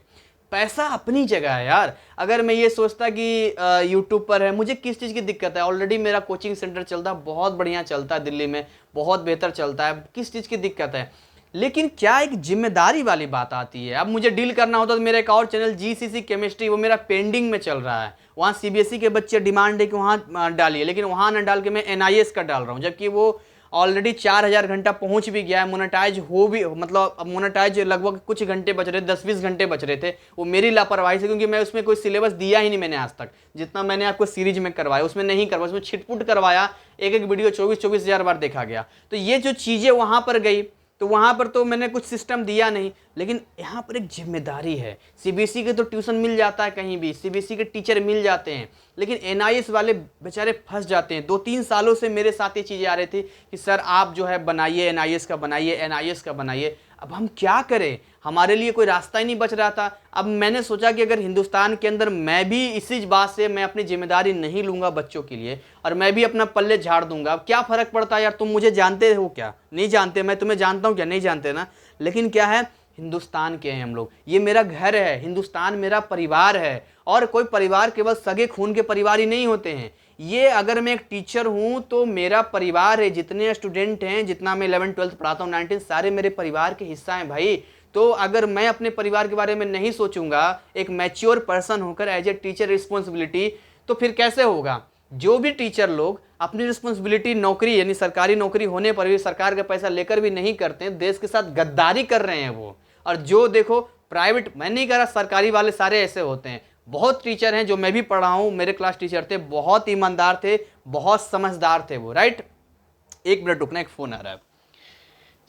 पैसा अपनी जगह है यार। अगर मैं ये सोचता कि यूट्यूब पर है, मुझे किस चीज़ की दिक्कत है? ऑलरेडी मेरा कोचिंग सेंटर चलता है, बहुत बढ़िया चलता है, दिल्ली में बहुत बेहतर चलता है। किस चीज़ की दिक्कत है? लेकिन क्या एक जिम्मेदारी वाली बात आती है। अब मुझे डील करना होता तो मेरा एक और चैनल जीसीसी केमिस्ट्री, वो मेरा पेंडिंग में चल रहा है। वहाँ सीबीएसई के बच्चे डिमांड है कि वहाँ डालिए, लेकिन वहाँ ना डाल के मैं एनआईएस का डाल रहा हूँ, जबकि वो ऑलरेडी 4000 घंटा पहुंच भी गया है, मोनेटाइज हो भी, मतलब अब मोनेटाइज लगभग कुछ घंटे बच रहे, 10-20 घंटे बच रहे थे। वो मेरी लापरवाही से, क्योंकि मैं उसमें कोई सिलेबस दिया ही नहीं मैंने आज तक। जितना मैंने आपको सीरीज में करवाया उसमें नहीं करवाया, उसमें छिटपुट करवाया। एक वीडियो 24-24 हज़ार बार देखा गया। तो ये जो चीज़ें वहाँ पर गई, तो वहाँ पर तो मैंने कुछ सिस्टम दिया नहीं। लेकिन यहाँ पर एक जिम्मेदारी है। सीबीएसई के तो ट्यूशन मिल जाता है, कहीं भी सीबीएसई के टीचर मिल जाते हैं, लेकिन एनआईएस वाले बेचारे फंस जाते हैं। 2-3 सालों से मेरे साथ ये चीज़ें आ रही थी कि सर आप जो है बनाइए एनआईएस का, बनाइए एनआईएस का बनाइए। अब हम क्या करें, हमारे लिए कोई रास्ता ही नहीं बच रहा था। अब मैंने सोचा कि अगर हिंदुस्तान के अंदर मैं भी इसी बात से मैं अपनी जिम्मेदारी नहीं लूँगा बच्चों के लिए, और मैं भी अपना पल्ले झाड़ दूंगा, अब क्या फ़र्क पड़ता है यार? तुम मुझे जानते हो क्या? नहीं जानते। मैं तुम्हें जानता हूँ क्या? नहीं जानते ना। लेकिन क्या है, हिंदुस्तान के हैं हम लोग, ये मेरा घर है, हिंदुस्तान मेरा परिवार है। और कोई परिवार केवल सगे खून के परिवार ही नहीं होते हैं। ये अगर मैं एक टीचर हूँ तो मेरा परिवार है, जितने स्टूडेंट हैं, जितना मैं 11th-12th पढ़ाता हूँ, 19 सारे मेरे परिवार के हिस्सा हैं भाई। तो अगर मैं अपने परिवार के बारे में नहीं सोचूंगा एक मैच्योर पर्सन होकर एज ए टीचर रिस्पॉन्सिबिलिटी, तो फिर कैसे होगा? जो भी टीचर लोग अपनी रिस्पॉन्सिबिलिटी, नौकरी यानी सरकारी नौकरी होने पर भी सरकार का पैसा लेकर भी नहीं करते हैं, देश के साथ गद्दारी कर रहे हैं वो। और जो देखो प्राइवेट, मैं नहीं कह रहा सरकारी वाले सारे ऐसे होते हैं, बहुत टीचर हैं जो मैं भी पढ़ा हूँ, मेरे क्लास टीचर थे, बहुत ईमानदार थे, बहुत समझदार थे वो। राइट, एक मिनट रुकना, एक फोन आ रहा है।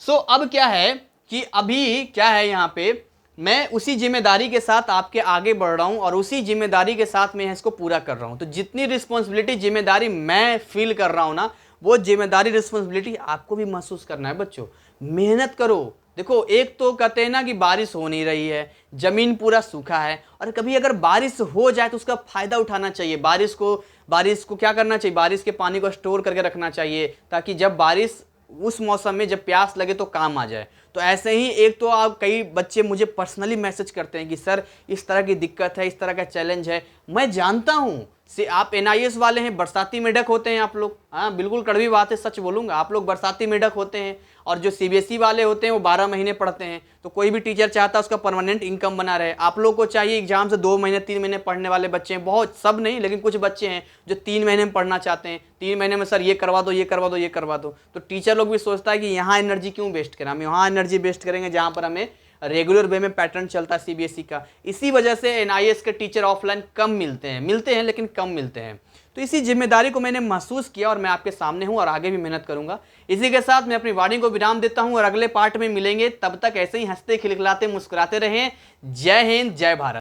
सो अब क्या है कि अभी क्या है, यहाँ पे मैं उसी जिम्मेदारी के साथ आपके आगे बढ़ रहा हूं और उसी जिम्मेदारी के साथ मैं इसको पूरा कर रहा हूं। तो जितनी रिस्पॉन्सिबिलिटी, जिम्मेदारी मैं फील कर रहा हूं ना, वो जिम्मेदारी, रिस्पॉन्सिबिलिटी आपको भी महसूस करना है। बच्चों मेहनत करो। देखो एक तो कहते हैं ना कि बारिश हो नहीं रही है, जमीन पूरा सूखा है, और कभी अगर बारिश हो जाए तो उसका फायदा उठाना चाहिए। बारिश को क्या करना चाहिए? बारिश के पानी को स्टोर करके रखना चाहिए, ताकि जब बारिश उस मौसम में जब प्यास लगे तो काम आ जाए। तो ऐसे ही एक तो आप, कई बच्चे मुझे पर्सनली मैसेज करते हैं कि सर इस तरह की दिक्कत है, इस तरह का चैलेंज है। मैं जानता हूँ से आप एनआईएस वाले हैं, बरसाती मेढक होते हैं आप लोग, हाँ बिल्कुल कड़वी बात है, सच बोलूँगा, आप लोग बरसाती मेढक होते हैं। और जो सीबीएसई वाले होते हैं वो 12 महीने पढ़ते हैं। तो कोई भी टीचर चाहता है उसका परमानेंट इनकम बना रहे। आप लोग को चाहिए एग्जाम से 2 महीने 3 महीने पढ़ने वाले बच्चे हैं, बहुत, सब नहीं लेकिन कुछ बच्चे हैं जो 3 महीने में पढ़ना चाहते हैं। 3 महीने में सर ये करवा दो, ये करवा दो, ये करवा दो। तो टीचर लोग भी सोचता है कि यहाँ एनर्जी क्यों वेस्ट करें, हम यहाँ एनर्जी वेस्ट करेंगे जहाँ पर हमें रेगुलर वे में पैटर्न चलता है सीबीएसई का। इसी वजह से एनआईएस के टीचर ऑफलाइन कम मिलते हैं लेकिन कम मिलते हैं। तो इसी जिम्मेदारी को मैंने महसूस किया और मैं आपके सामने हूं और आगे भी मेहनत करूंगा। इसी के साथ मैं अपनी वाणी को विराम देता हूं और अगले पार्ट में मिलेंगे। तब तक ऐसे ही हंसते खिलखिलाते मुस्कुराते रहें। जय हिंद, जय भारत।